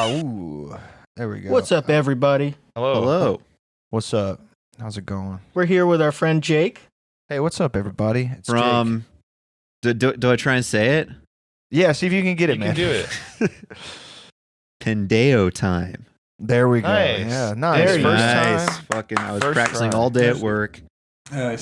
Oh, there we go. What's up, everybody? Hello. What's up? How's it going? We're here with our friend Jake. Hey, what's up, everybody? It's From do I try and say it? Jake. Yeah, see if you can get it, You man. can do it. Pendejo Time. There we go. Nice. Yeah, nice. Very First nice. time. Fucking, I was First practicing try. all day at work. Nice.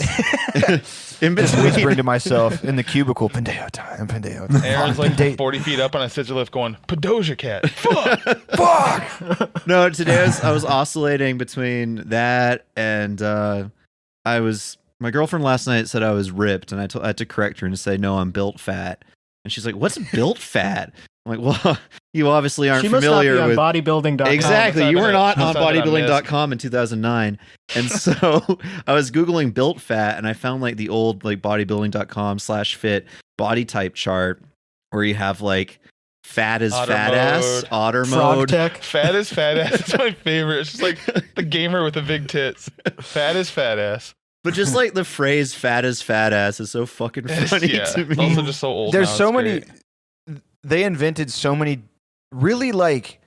In Just between. whispering to myself in the cubicle, Pendejo time, Pendejo time. Aaron's like Pende- 40 feet up on a scissor lift going, Pedoja cat. Fuck. Fuck! No, today I was oscillating between that and my girlfriend last night said I was ripped, and I had to correct her and say, no, I'm built fat. And she's like, what's built fat? I'm like, well, you obviously aren't She must familiar not be with on bodybuilding.com. Exactly. You were not on Must have been on bodybuilding.com in 2009. And so I was Googling built fat, and I found like the old like bodybuilding.com/fit body type chart where you have like fat as Otter fat ass, mode. otter Frog mode. Tech. Fat is fat ass. It's my favorite. It's just like the gamer with the big tits. Fat is fat ass. But just like the phrase fat as fat ass is so fucking funny Yeah. to It's me. also just so old. There's now, so it's many. great. They invented so many really like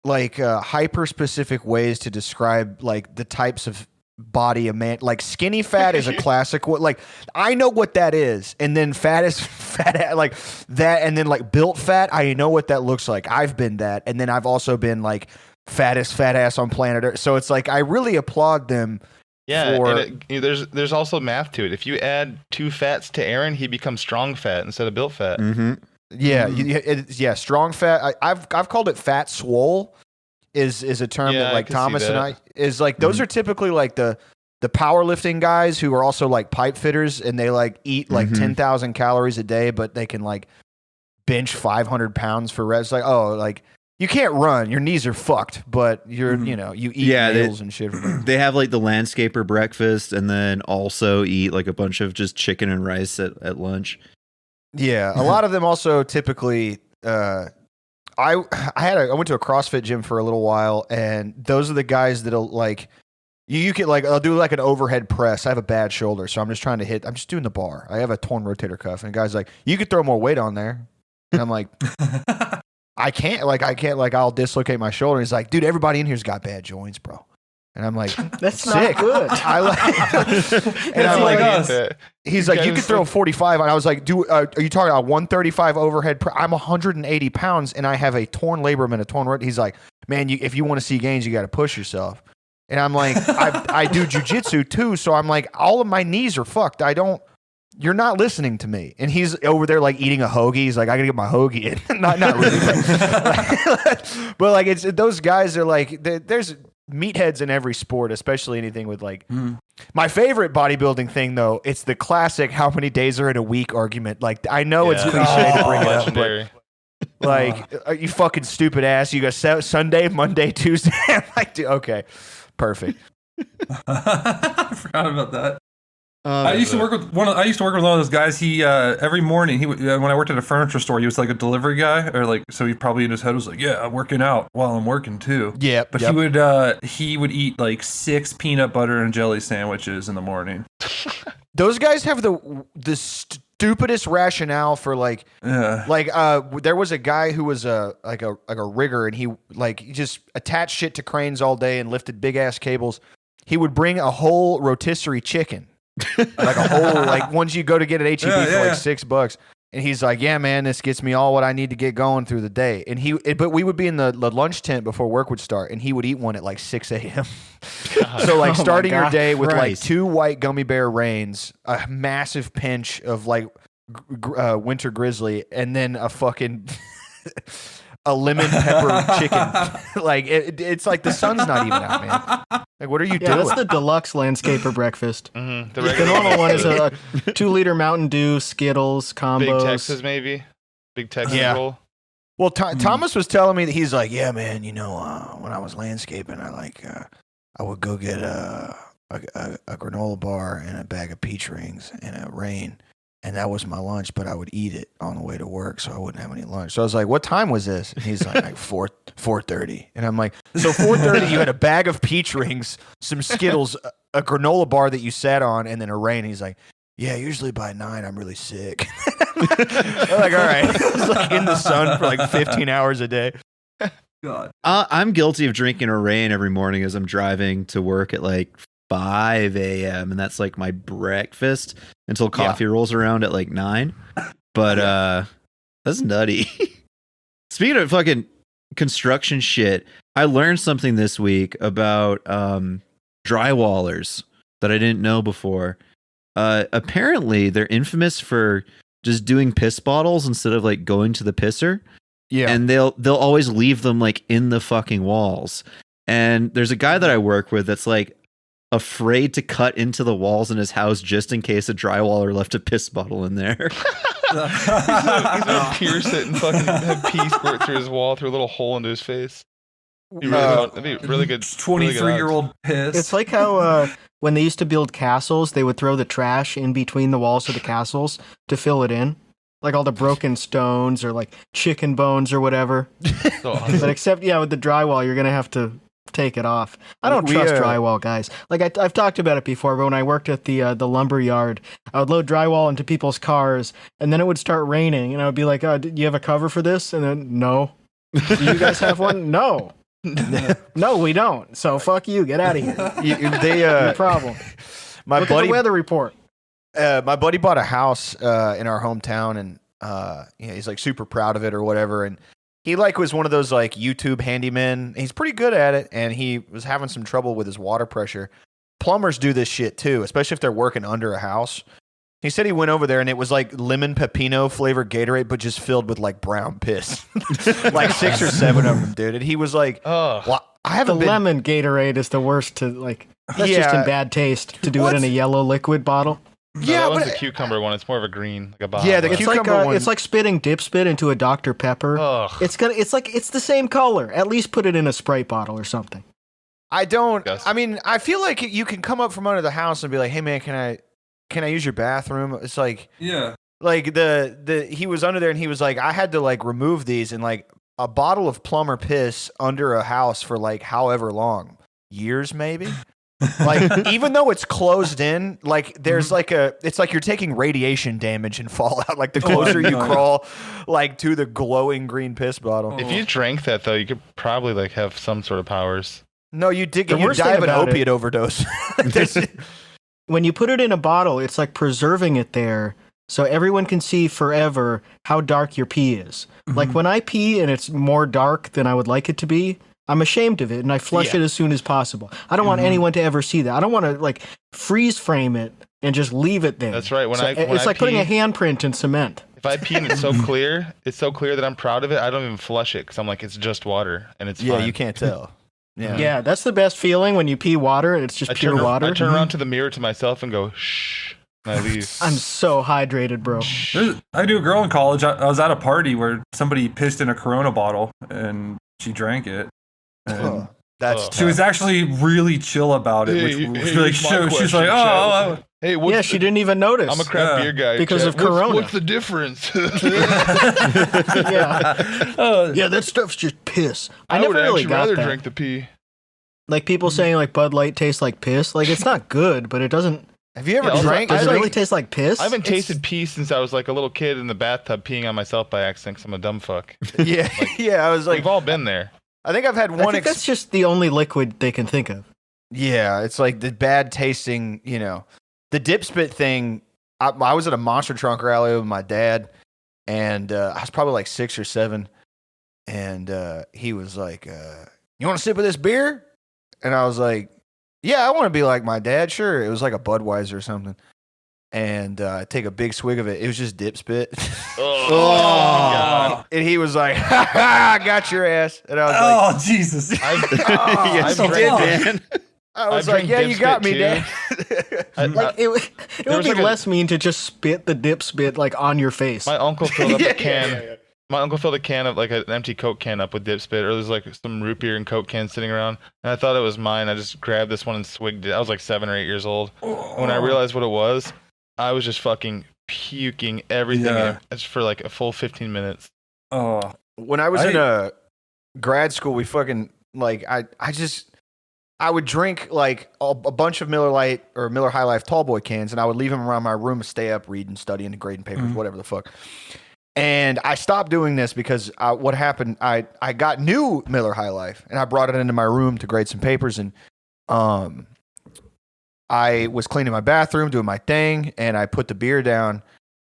hyper specific ways to describe like the types of body a man. Like skinny fat is a classic. What like I know what that is, and then fat is fat like that, and then like built fat. I know what that looks like. I've been that, and then I've also been like fattest fat ass on planet Earth. So it's like I really applaud them. Yeah, for- and there's also math to it. If you add 2 fats to Aaron, he becomes strong fat instead of built fat. Mm-hmm. Yeah, yeah, strong fat. I've called it fat swole. Is a term Yeah, that I like can see Thomas and that. I is like those are typically like the powerlifting guys who are also like pipe fitters, and they like eat like Mhm. 10,000 calories a day, but they can like bench 500 pounds for rest. Like like you can't run, your knees are fucked, but you're you eat meals and shit. They have like the landscaper breakfast and then also eat like a bunch of just chicken and rice at lunch. Yeah, a lot of them also typically. I went to a CrossFit gym for a little while, and those are the guys that'll like you can like I'll do like an overhead press. I have a bad shoulder, so I'm just trying to hit. I'm just doing the bar. I have a torn rotator cuff, and the guy's like, "You could throw more weight on there," and I'm like, "I can't. I'll dislocate my shoulder." And he's like, "Dude, everybody in here's got bad joints, bro." And I'm like, That's sick. not good. I like, and I'm I like, get that. he's like, you guys could throw like- 45. And I was like, are you talking about 135 overhead? I'm 180 pounds and I have a torn labrum and a torn root. He's like, man, if you want to see gains, you got to push yourself. And I'm like, I do jujitsu too. So I'm like, all of my knees are fucked. You're not listening to me. And he's over there like eating a hoagie. He's like, I gotta get my hoagie in. not really. But like, it's those guys are like, there's meatheads in every sport, especially anything with like my favorite bodybuilding thing though, it's the classic how many days are in a week argument. Like I know it's Yeah. cliche to bring it up, Legendary. but like are you fucking stupid ass, you got Sunday, Monday, Tuesday. I'm like, dude, okay, perfect. I forgot about that. Um, I used to work with one of those guys. He every morning when I worked at a furniture store, he was like a delivery guy, or like so he probably in his head was like, yeah, I'm working out while I'm working too. Yeah, But he would eat like 6 peanut butter and jelly sandwiches in the morning. those guys have the stupidest rationale for like there was a guy who was a rigger, and he just attached shit to cranes all day and lifted big ass cables. He would bring a whole rotisserie chicken, like a whole like ones you go to get at HEB for like $6. And he's like, yeah, man, this gets me all what I need to get going through the day. And but we would be in the lunch tent before work would start, and he would eat one at like 6 a.m. So like starting your day with like Christ. 2 white gummy bear rains, a massive pinch of like winter grizzly, and then a fucking a lemon pepper chicken. Like it's like the sun's not even out, man. Like what are you Yeah, doing? that's the deluxe landscaper breakfast. Mhm. The normal one is a 2-liter Mountain Dew, Skittles, combos. Big Texas maybe. Big Texas Yeah. roll. Well, Thomas was telling me that he's like, yeah, man, when I was landscaping, I would go get a granola bar and a bag of peach rings and a rain, and that was my lunch. But I would eat it on the way to work, so I wouldn't have any lunch. So I was like, what time was this? And he's like 4:30, and I'm like, so 4:30, you had a bag of peach rings, some Skittles, a granola bar that you sat on, and then a rain. He's like, yeah, usually by 9 I'm really sick. I'm like, all right. It's like in the sun for like 15 hours a day. God. I'm guilty of drinking a rain every morning as I'm driving to work at like 5 a.m. and that's like my breakfast until coffee rolls around at like 9. But that's nutty. Speaking of fucking construction shit, I learned something this week about drywallers that I didn't know before. Apparently, they're infamous for just doing piss bottles instead of like going to the pisser. Yeah. And they'll always leave them like in the fucking walls. And there's a guy that I work with that's like afraid to cut into the walls in his house just in case a drywaller left a piss bottle in there. He's gonna pierce it and fucking have pee squirt through his wall through a little hole into his face. That'd be really good. 23-year-old piss. It's like how when they used to build castles, they would throw the trash in between the walls of the castles to fill it in. Like all the broken stones or like chicken bones or whatever. So awesome. But except, with the drywall, you're going to have to take it off. I don't trust drywall, guys. Like I've talked about it before, but when I worked at the lumber yard, I would load drywall into people's cars, and then it would start raining, and I would be like, do you have a cover for this? And then, no. Do you guys have one? No. No, we don't. So fuck you. Get out of here. No problem. Look at the weather report. My buddy bought a house in our hometown, and he's like super proud of it or whatever. And he like was one of those like YouTube handymen. He's pretty good at it, and he was having some trouble with his water pressure. Plumbers do this shit too, especially if they're working under a house. He said he went over there and it was like lemon pepino flavored Gatorade, but just filled with like brown piss, like 6 or 7 of them, dude. And he was like, "Well, I haven't the lemon Gatorade is the worst to like. That's just in bad taste to do it in a yellow liquid bottle." No, that one's a cucumber one. It's more of a green, like a bottle. Yeah, the cucumber one. It's like spitting dip spit into a Dr. Pepper. Ugh. It's the same color. At least put it in a Sprite bottle or something. I mean, I feel like you can come up from under the house and be like, "Hey, man, can I use your bathroom?" It's like, like he was under there and he was like, I had to like remove these, and like a bottle of plumber piss under a house for like however long, years maybe. Like even though it's closed in, like there's like it's like you're taking radiation damage and fallout. Like the closer you crawl, like to the glowing green piss bottle. If you drank that though, you could probably like have some sort of powers. No, you die of an opiate overdose. When you put it in a bottle, it's like preserving it there so everyone can see forever how dark your pee is. Mm-hmm. Like when I pee and it's more dark than I would like it to be, I'm ashamed of it and I flush it as soon as possible. I don't want anyone to ever see that. I don't want to like freeze frame it and just leave it there. That's right. It's like putting a handprint in cement. If I pee and it's so clear that I'm proud of it, I don't even flush it because I'm like, it's just water and it's fine. You can't tell. Yeah, that's the best feeling when you pee water and it's just pure water. I turn around to the mirror to myself and go, shh, and I leave. I'm so hydrated, bro. I knew a girl in college. I was at a party where somebody pissed in a Corona bottle and she drank it. And she was actually really chill about it. She's like, oh. Hey, she didn't even notice. I'm a craft beer guy. Because of Corona. What's the difference? That stuff's just piss. I never would really actually got rather that. drink the pee. Like people saying like Bud Light tastes like piss. Like it's not good, but it doesn't. Have you ever drank? Does it really taste like piss? I haven't tasted pee since I was like a little kid in the bathtub peeing on myself by accident because I'm a dumb fuck. I was like, we've all been there. I think I've had one. I think that's just the only liquid they can think of. Yeah, it's like the bad tasting, the dip spit thing. I was at a monster trunk rally with my dad, and I was probably like 6 or 7, and he was like, "You want a sip of this beer?" And I was like, "Yeah, I want to be like my dad." Sure. It was like a Budweiser or something, and take a big swig of it. It was just dip spit. God. And he was like, "Ha ha, I got your ass." And I was like, "Oh Jesus!" Yes, you did, man. I was like, "Yeah, you got me, Dad." It would be less mean to just spit the dip spit like on your face. My uncle filled up a can. My uncle filled a can of like an empty Coke can up with dip spit, or there's like some root beer and Coke cans sitting around, and I thought it was mine. I just grabbed this one and swigged it. I was like 7 or 8 years old. When I realized what it was, I was just fucking puking everything just for like a full 15 minutes. Oh, when I was in a grad school, we fucking like I would drink like a bunch of Miller Lite or Miller High Life Tall Boy cans, and I would leave them around my room to stay up, reading, studying, grading papers, whatever the fuck. And I stopped doing this because what happened, I got new Miller High Life, and I brought it into my room to grade some papers, and I was cleaning my bathroom, doing my thing, and I put the beer down,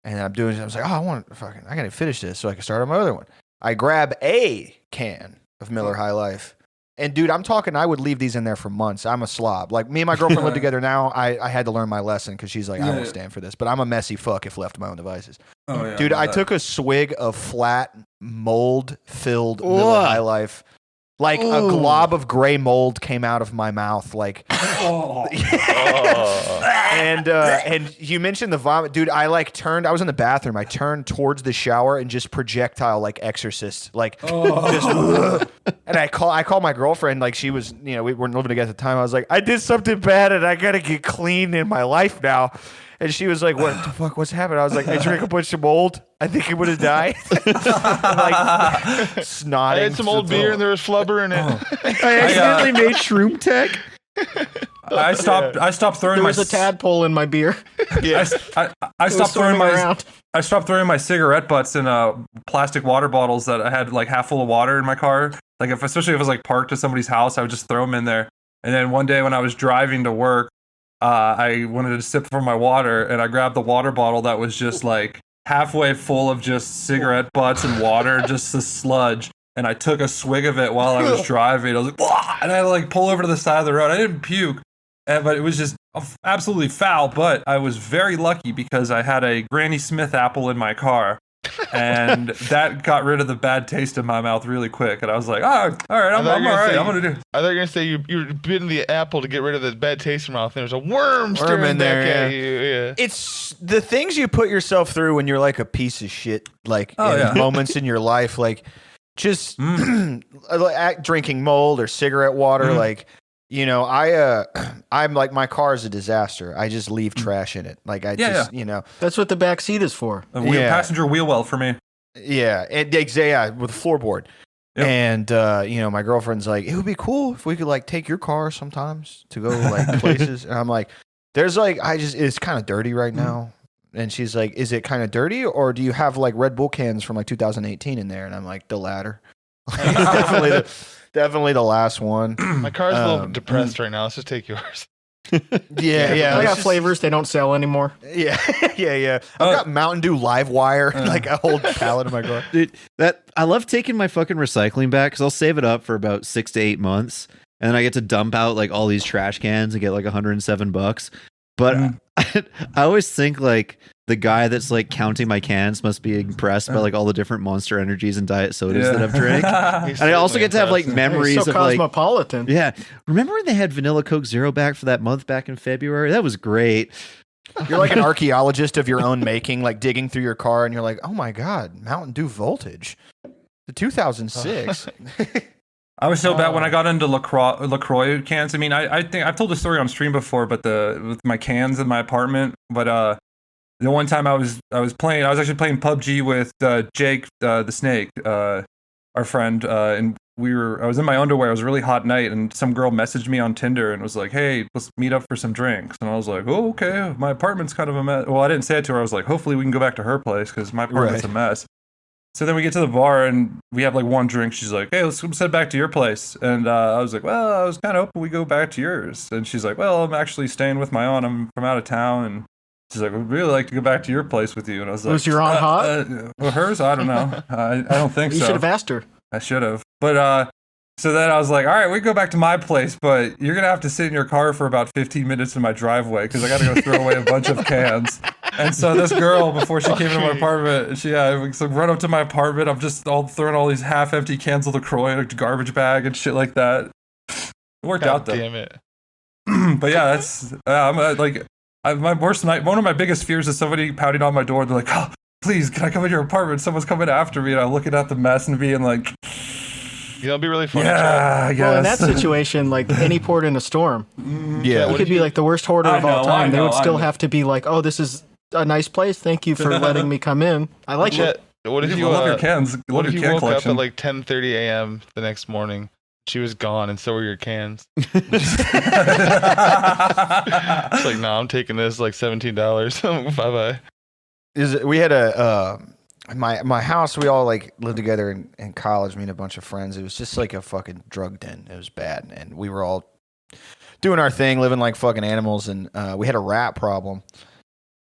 and I was like, I gotta finish this so I can start on my other one. I grab a can of Miller High Life. And dude, I'm talking, I would leave these in there for months. I'm a slob. Like, me and my girlfriend live together now. I had to learn my lesson because she's like, I won't stand for this. But I'm a messy fuck if left to my own devices. Oh, yeah, dude, I took a swig of flat, mold-filled Miller High Life. Like, a glob of gray mold came out of my mouth. Like, and you mentioned the vomit. Dude, I was in the bathroom. I turned towards the shower and just projectile like Exorcist. Like, just, and I called my girlfriend. Like, she was, we weren't living together at the time. I was like, I did something bad and I got to get clean in my life now. And she was like, what the fuck, what's happening? I was like, I drank a bunch of mold. I think it would have died. Snotting. I had some old beer and there was flubber in it. I accidentally made Shroom Tech. I stopped throwing there was a tadpole in my beer. Yeah. I stopped throwing my cigarette butts in plastic water bottles that I had like half full of water in my car. Like, especially if it was like parked at somebody's house, I would just throw them in there. And then one day when I was driving to work, I wanted to sip from my water, and I grabbed the water bottle that was just like halfway full of just cigarette butts and water, just the sludge. And I took a swig of it while I was driving. I was like, wah! And I like pull over to the side of the road. I didn't puke, but it was just absolutely foul. But I was very lucky because I had a Granny Smith apple in my car. And that got rid of the bad taste in my mouth really quick. And I was like, all right, I'm all right. I'm going to do. I thought you were going to say you were bitten the apple to get rid of the bad taste in your mouth. And there's a worm staring back at you. Yeah. It's the things you put yourself through when you're like a piece of shit, like moments in your life, like just drinking mold or cigarette water. Like, I'm like, my car is a disaster. I just leave trash in it. Like, That's what the back seat is for. Passenger wheel well for me. Yeah, with the floorboard. Yep. And my girlfriend's like, it would be cool if we could like take your car sometimes to go like places. And I'm like, it's kind of dirty right now. And she's like, is it kind of dirty, or do you have like Red Bull cans from like 2018 in there? And I'm like, the latter. Definitely the last one. My car's a little depressed right now. Let's just take yours. Yeah. I got flavors they don't sell anymore. Yeah. I've got Mountain Dew Live Wire, like a whole pallet in my car. Dude, I love taking my fucking recycling back because I'll save it up for about 6 to 8 months, and then I get to dump out like all these trash cans and get like $107. But I always think like the guy that's like counting my cans must be impressed by like all the different Monster Energies and diet sodas that I've drank. And I also get to have like memories so of like cosmopolitan. Yeah, remember when they had Vanilla Coke Zero back for that month back in February? That was great. You're like an archaeologist of your own making, like digging through your car, and you're like, oh my god, Mountain Dew Voltage, the 2006. I was so bad when I got into LaCroix cans. I mean, I think I've told the story on stream before, but with my cans in my apartment. But the one time I was actually playing PUBG with Jake the Snake, our friend, and I was in my underwear. It was a really hot night, and some girl messaged me on Tinder and was like, "Hey, let's meet up for some drinks." And I was like, "Oh, okay. My apartment's kind of a mess." Well, I didn't say it to her. I was like, "Hopefully, we can go back to her place because my apartment's a mess." So then we get to the bar and we have like one drink. She's like, "Hey, let's head back to your place." And I was like, "Well, I was kind of hoping we go back to yours." And she's like, "Well, I'm actually staying with my aunt. I'm from out of town." And she's like, "We'd really like to go back to your place with you." And I was like, "Was your aunt hot?" Well, hers? I don't know. I don't think so. You should have asked her. I should have. But so then I was like, "All right, we go back to my place, but you're gonna have to sit in your car for about 15 minutes in my driveway because I got to go throw away a bunch of cans." And so this girl, before she came into my apartment, we run up to my apartment. I'm just throwing all these half-empty cans of LaCroix in a garbage bag and shit like that. It worked out though. Damn it. But yeah, that's my worst night. One of my biggest fears is somebody pounding on my door. They're like, "Oh, please, can I come into your apartment? Someone's coming after me." And I'm looking at the mess and being like, it'll be really funny. Yeah, well, in that situation, like any port in a storm, it could be like the worst hoarder of all time. They would still have to be like, "Oh, this is a nice place. Thank you for letting me come in. I like it." What if you love your cans? What if you woke up at like 10:30 a.m. the next morning? She was gone, and so were your cans. It's like, no, I'm taking this like $17. Bye bye. We had my house, we all like lived together in college, me and a bunch of friends. It was just like a fucking drug den. It was bad. And we were all doing our thing, living like fucking animals. And we had a rat problem.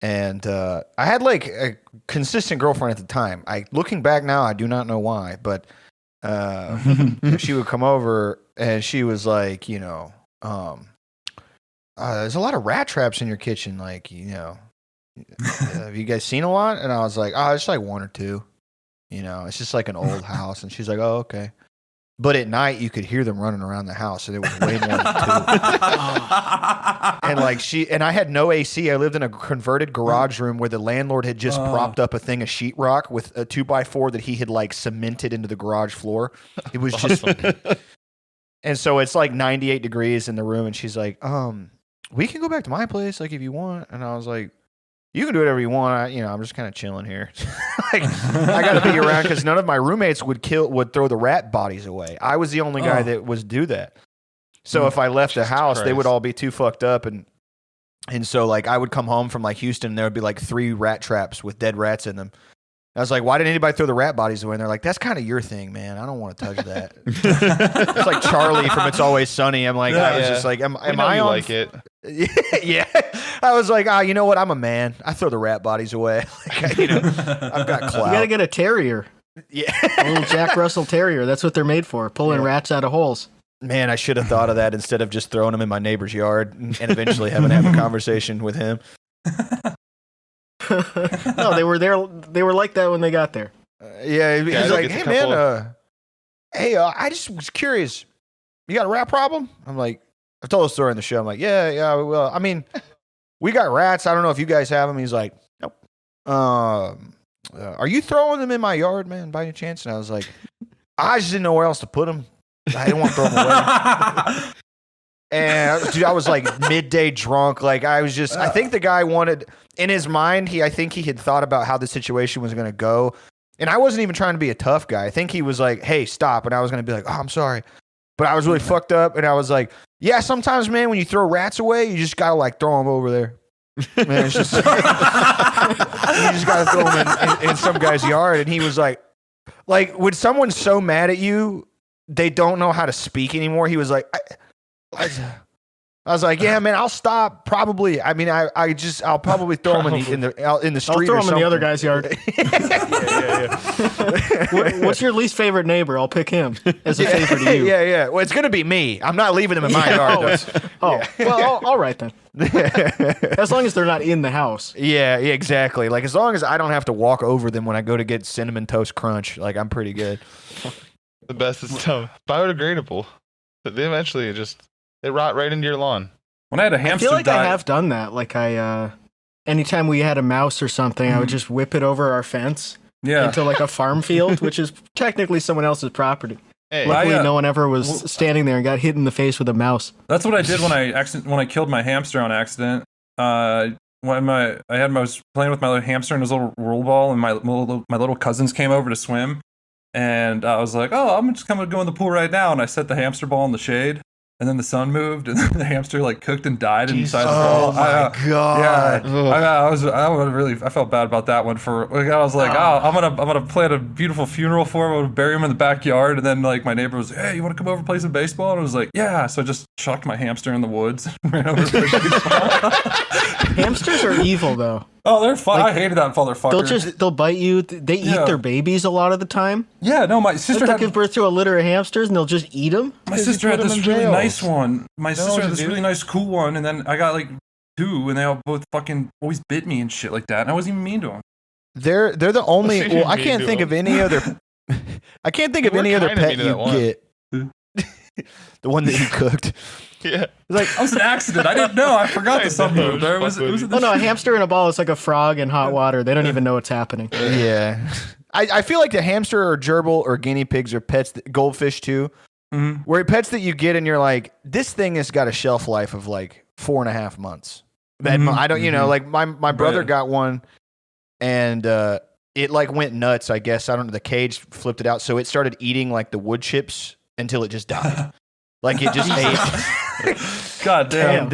And I had like a consistent girlfriend at the time. Looking back now, I do not know why, but she would come over and she was like, you know, there's a lot of rat traps in your kitchen. Like, you know, have you guys seen a lot? And I was like, oh, it's like one or two. You know, it's just like an old house. And she's like, oh, okay. But at night, you could hear them running around the house, and it was way more than two. And like I had no AC. I lived in a converted garage room where the landlord had just propped up a thing of sheetrock with a 2x4 that he had like cemented into the garage floor. It was just, and so it's like 98 degrees in the room, and she's like, we can go back to my place, like if you want. And I was like, you can do whatever you want. I'm just kind of chilling here. Like, I got to be around because none of my roommates would throw the rat bodies away. I was the only guy that would do that. So if I left the house, they would all be too fucked up. And so like I would come home from like Houston and there would be like 3 rat traps with dead rats in them. I was like, why didn't anybody throw the rat bodies away? And they're like, that's kind of your thing, man. I don't want to touch that. It's like Charlie from It's Always Sunny. I'm like, I was just like, am I on? Like it? Yeah. I was like, you know what? I'm a man. I throw the rat bodies away. Like, I've got clout. You got to get a terrier. Yeah. A little Jack Russell Terrier. That's what they're made for, pulling rats out of holes. Man, I should have thought of that instead of just throwing them in my neighbor's yard and eventually having to have a conversation with him. No, they were there. They were like that when they got there. He's like, hey man, I just was curious. You got a rat problem? I'm like, I told a story in the show. I'm like, yeah. Well, I mean, we got rats. I don't know if you guys have them. He's like, nope. Are you throwing them in my yard, man, by any chance? And I was like, I just didn't know where else to put them. I didn't want to throw them away. And dude, I was like midday drunk. Like I think the guy wanted, in his mind, I think he had thought about how the situation was going to go. And I wasn't even trying to be a tough guy. I think he was like, hey, stop. And I was going to be like, oh, I'm sorry. But I was really fucked up. And I was like, yeah, sometimes, man, when you throw rats away, you just got to like throw them over there. Man, it's just, you just got to throw them in some guy's yard. And he was like, when someone's so mad at you, they don't know how to speak anymore. He was like, I was like, yeah, man, I'll stop. Probably. I mean, I'll probably throw him in the street. I'll throw him in the other guy's yard. Yeah. What's your least favorite neighbor? I'll pick him as a favor to you. Yeah. Well, it's gonna be me. I'm not leaving them in my yard. Well, all right then. As long as they're not in the house. Yeah, exactly. Like as long as I don't have to walk over them when I go to get Cinnamon Toast Crunch, like I'm pretty good. The best is biodegradable. They eventually they rot right into your lawn. When I had a hamster I feel like die, I have done that. Like anytime we had a mouse or something, I would just whip it over our fence into like a farm field, which is technically someone else's property. Hey, luckily, no one ever was standing there and got hit in the face with a mouse. That's what I did when I killed my hamster on accident. When I was playing with my little hamster in his little roll ball, and my little cousins came over to swim, and I was like, "Oh, I'm just gonna go in the pool right now," and I set the hamster ball in the shade. And then the sun moved, and the hamster like cooked and died inside the ball. Oh my god! Yeah, I felt bad about that one. I was like, I'm gonna plan a beautiful funeral for him. I'm gonna bury him in the backyard. And then like my neighbor was, hey, you want to come over and play some baseball? And I was like, yeah. So I just chucked my hamster in the woods and ran over to play baseball. Hamsters are evil though. Oh, they're fun. Like, I hated that motherfucker. They'll bite you. They eat their babies a lot of the time. Yeah, no, my sister they'll give birth to a litter of hamsters and they'll just eat them. My sister had this really nice one. My sister had this really nice cool one, and then I got like 2, and they all both fucking always bit me and shit like that. And I wasn't even mean to them. They're the only. Well, I can't think of any other. I can't think of any other pet you get. The one that you cooked. Yeah, like it was an accident. I didn't know. I forgot the sun moved. It was a hamster in a ball is like a frog in hot water. They don't even know what's happening. Yeah, I feel like the hamster or gerbil or guinea pigs are pets. Goldfish too, where pets that you get and you're like, this thing has got a shelf life of like 4.5 months. That I don't, like my brother got one, and it like went nuts. I guess I don't know. The cage flipped it out, so it started eating like the wood chips until it just died. Like it just ate. God damn.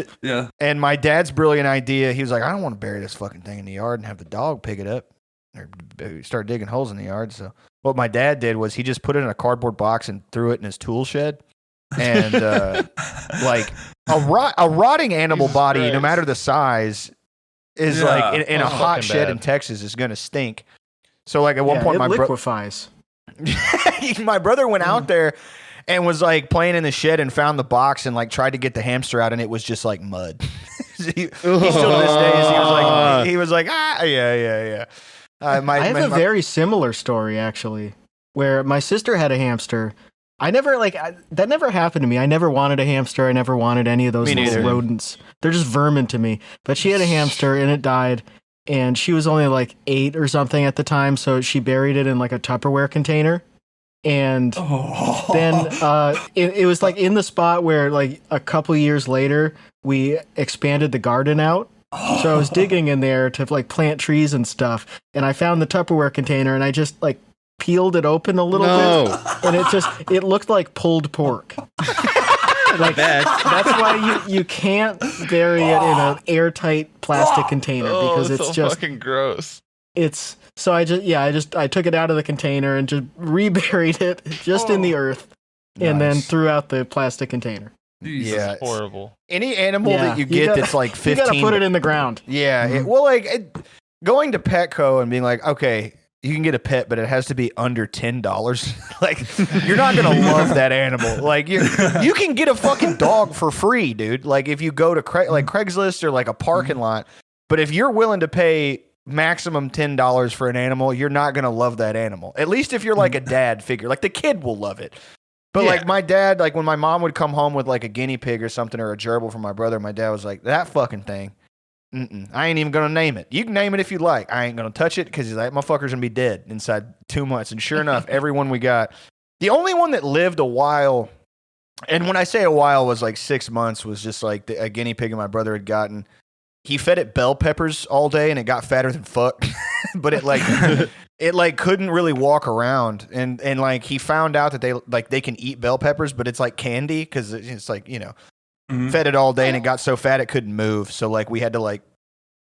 And my dad's brilliant idea, he was like, I don't want to bury this fucking thing in the yard and have the dog pick it up. or start digging holes in the yard. So what my dad did was he just put it in a cardboard box and threw it in his tool shed. And like a rotting animal Jesus body, Christ. no matter the size, is like in a hot fucking shed bad. in Texas is gonna stink. So like at one point it my liquefies. my brother went out there and was like playing in the shed and found the box and like tried to get the hamster out and it was just like mud. he still to this day he was like yeah. I have a very similar story actually, where my sister had a hamster. That never happened to me. I never wanted a hamster. I never wanted any of those little rodents. They're just vermin to me. But she had a hamster and it died. And she was only like 8 or something at the time. So she buried it in like a Tupperware container. And then it was like in the spot where like a couple years later, we expanded the garden out. So I was digging in there to like plant trees and stuff. And I found the Tupperware container and I just like peeled it open a little bit, and it looked like pulled pork. Like that's why you can't bury it in an airtight plastic container because it's so just fucking gross. It's so I took it out of the container and just reburied it just in the earth, and then threw out the plastic container. Jesus. Yeah, Horrible. Any animal that you get that's like 15, you gotta put it in the ground. Yeah, going to Petco and being like, okay, you can get a pet, but it has to be under $10. Like, you're not gonna love that animal. Like, you can get a fucking dog for free, dude. Like, if you go to Craigslist or like a parking lot. But if you're willing to pay maximum $10 for an animal, you're not gonna love that animal. At least if you're like a dad figure, like the kid will love it. But like my dad, like when my mom would come home with like a guinea pig or something or a gerbil from my brother, my dad was like, that fucking thing. I ain't even gonna name it. You can name it if you like. I ain't gonna touch it because that motherfucker's gonna be dead inside 2 months. And sure enough, everyone we got, the only one that lived a while, and when I say a while was like 6 months, was just like a guinea pig my brother had gotten. He fed it bell peppers all day and it got fatter than fuck. But it couldn't really walk around. And like he found out that they can eat bell peppers, but it's like candy because it's like, fed it all day and it got so fat it couldn't move. So like we had to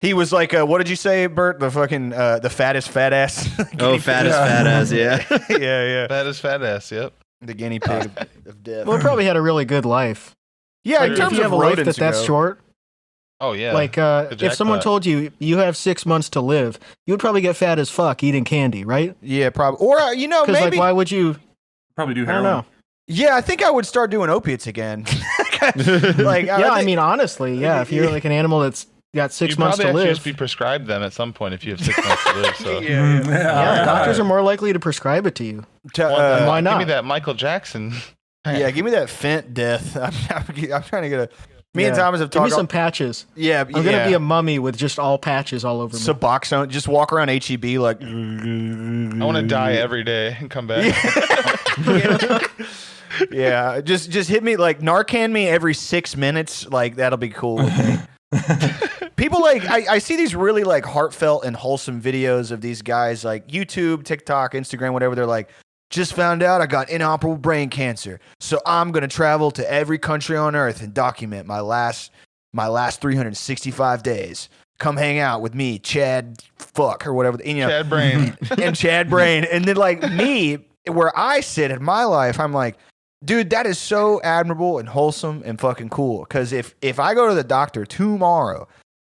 he was like, what did you say, Bert? The fucking the fattest fat ass. Fattest fat ass, yeah. yeah. Fattest fat ass, yep. The guinea pig of death. Well, it probably had a really good life. Yeah, like, in terms if you of have a life rodents that's short. Oh yeah. Like if someone told you have 6 months to live, you would probably get fat as fuck eating candy, right? Yeah, probably. Or maybe like why would you? Probably do I heroin. don't know. Yeah, I think I would start doing opiates again. I mean, honestly, yeah. If you're like an animal that's got 6 months to probably live, just be prescribed them at some point if you have 6 months to live. So yeah, doctors are more likely to prescribe it to you. Why not? Give me that Michael Jackson. Yeah, give me that Fent death. I'm trying to get a. Me and Thomas have talked. Give me some patches. Yeah, I'm gonna be a mummy with just all patches all over me. Suboxone. Just walk around HEB like. I want to die every day and come back. Yeah, just hit me like Narcan me every 6 minutes. Like that'll be cool with me. People I see these really like heartfelt and wholesome videos of these guys like YouTube, TikTok, Instagram, whatever. They're like, just found out I got inoperable brain cancer, so I'm gonna travel to every country on earth and document my last 365 days. Come hang out with me, Chad fuck or whatever. Chad Brain. And Chad Brain. And then like me, where I sit in my life, I'm like, dude, that is so admirable and wholesome and fucking cool. Because if I go to the doctor tomorrow,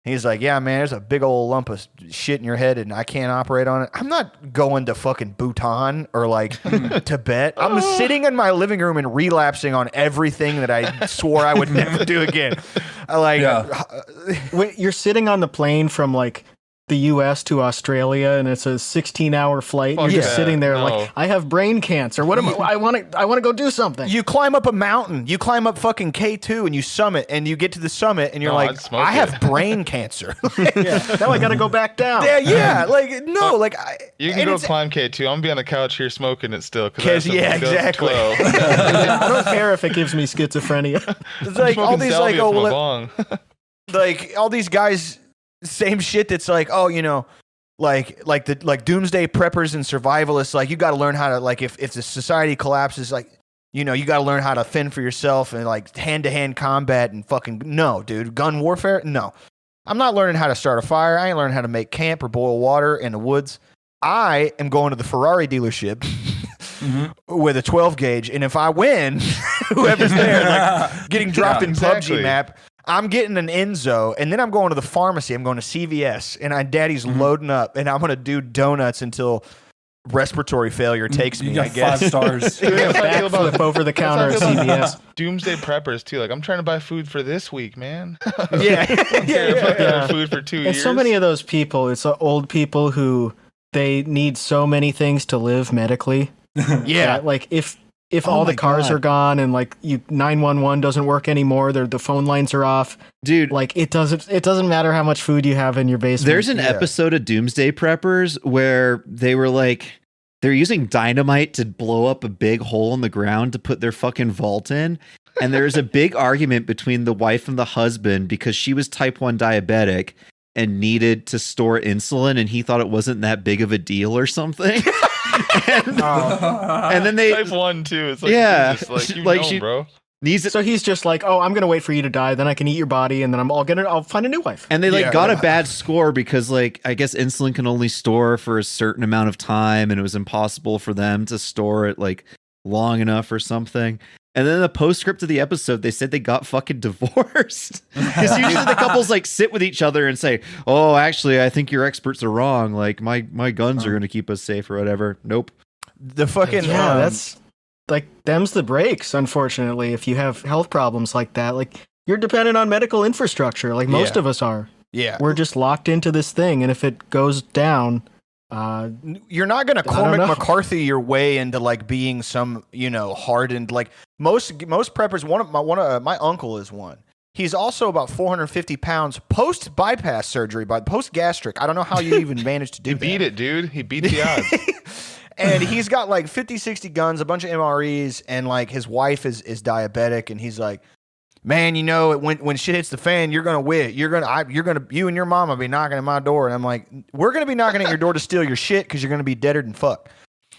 he's like, yeah, man, there's a big old lump of shit in your head and I can't operate on it. I'm not going to fucking Bhutan or like Tibet. I'm sitting in my living room and relapsing on everything that I swore I would never do again. You're sitting on the plane from like the U.S. to Australia, and it's a 16-hour flight. You're just sitting there like, I have brain cancer. What am I want to go do something. You climb up a mountain. You climb up fucking K2 and you summit, and you get to the summit, and you're like, I have brain cancer. Now I got to go back down. Yeah. Like no, like you can go climb K2. I'm gonna be on the couch here smoking it still. Because exactly. I don't care if it gives me schizophrenia. It's like all these like like all these guys. Same shit that's like, oh, like doomsday preppers and survivalists, like you got to learn how to, like, if the society collapses, like, you got to learn how to fend for yourself and like hand-to-hand combat and fucking, no, dude, gun warfare, no. I'm not learning how to start a fire. I ain't learning how to make camp or boil water in the woods. I am going to the Ferrari dealership with a 12 gauge, and if I win, whoever's there, like getting dropped in PUBG map, I'm getting an Enzo, and then I'm going to the pharmacy. I'm going to CVS, and Daddy's loading up, and I'm going to do donuts until respiratory failure takes me. I guess 5 stars. Backflip over the counter at CVS. Doomsday preppers too. Like, I'm trying to buy food for this week, man. Food for 2 years. And so many of those people, it's old people who they need so many things to live medically. Like if all the cars are gone and like 911 doesn't work anymore, the phone lines are off, dude. Like it doesn't matter how much food you have in your basement. There's an episode of Doomsday Preppers where they were like, they're using dynamite to blow up a big hole in the ground to put their fucking vault in, and there's a big argument between the wife and the husband because she was type 1 diabetic and needed to store insulin, and he thought it wasn't that big of a deal or something. and then they type 1 too. It's like, she bro. Needs it. So he's just like, oh, I'm gonna wait for you to die, then I can eat your body, and then I'll find a new wife. And they got a bad score because like I guess insulin can only store for a certain amount of time, and it was impossible for them to store it like long enough or something. And then in the postscript of the episode, they said they got fucking divorced. Because usually the couples like sit with each other and say, oh, actually, I think your experts are wrong. Like my guns are going to keep us safe or whatever. Nope. The fucking... that's like, them's the breaks, unfortunately, if you have health problems like that. Like, you're dependent on medical infrastructure, like most of us are. Yeah. We're just locked into this thing, and if it goes down... you're not going to Cormac McCarthy your way into like being some, hardened, like most preppers. My uncle is one. He's also about 450 pounds post bypass surgery, post gastric. I don't know how you even managed to do that. He beat it, dude. He beat the odds. And he's got like 50, 60 guns, a bunch of MREs, and like his wife is diabetic, and he's like, man, when shit hits the fan, you're gonna win. You and your mama be knocking at my door, and I'm like, we're gonna be knocking at your door to steal your shit because you're gonna be deader than fuck.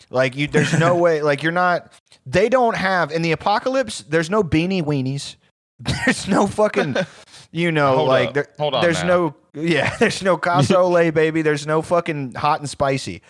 Like there's no way. Like you're not. They don't have in the apocalypse. There's no beanie weenies. There's no fucking. There's no Casa Ole, baby. There's no fucking hot and spicy.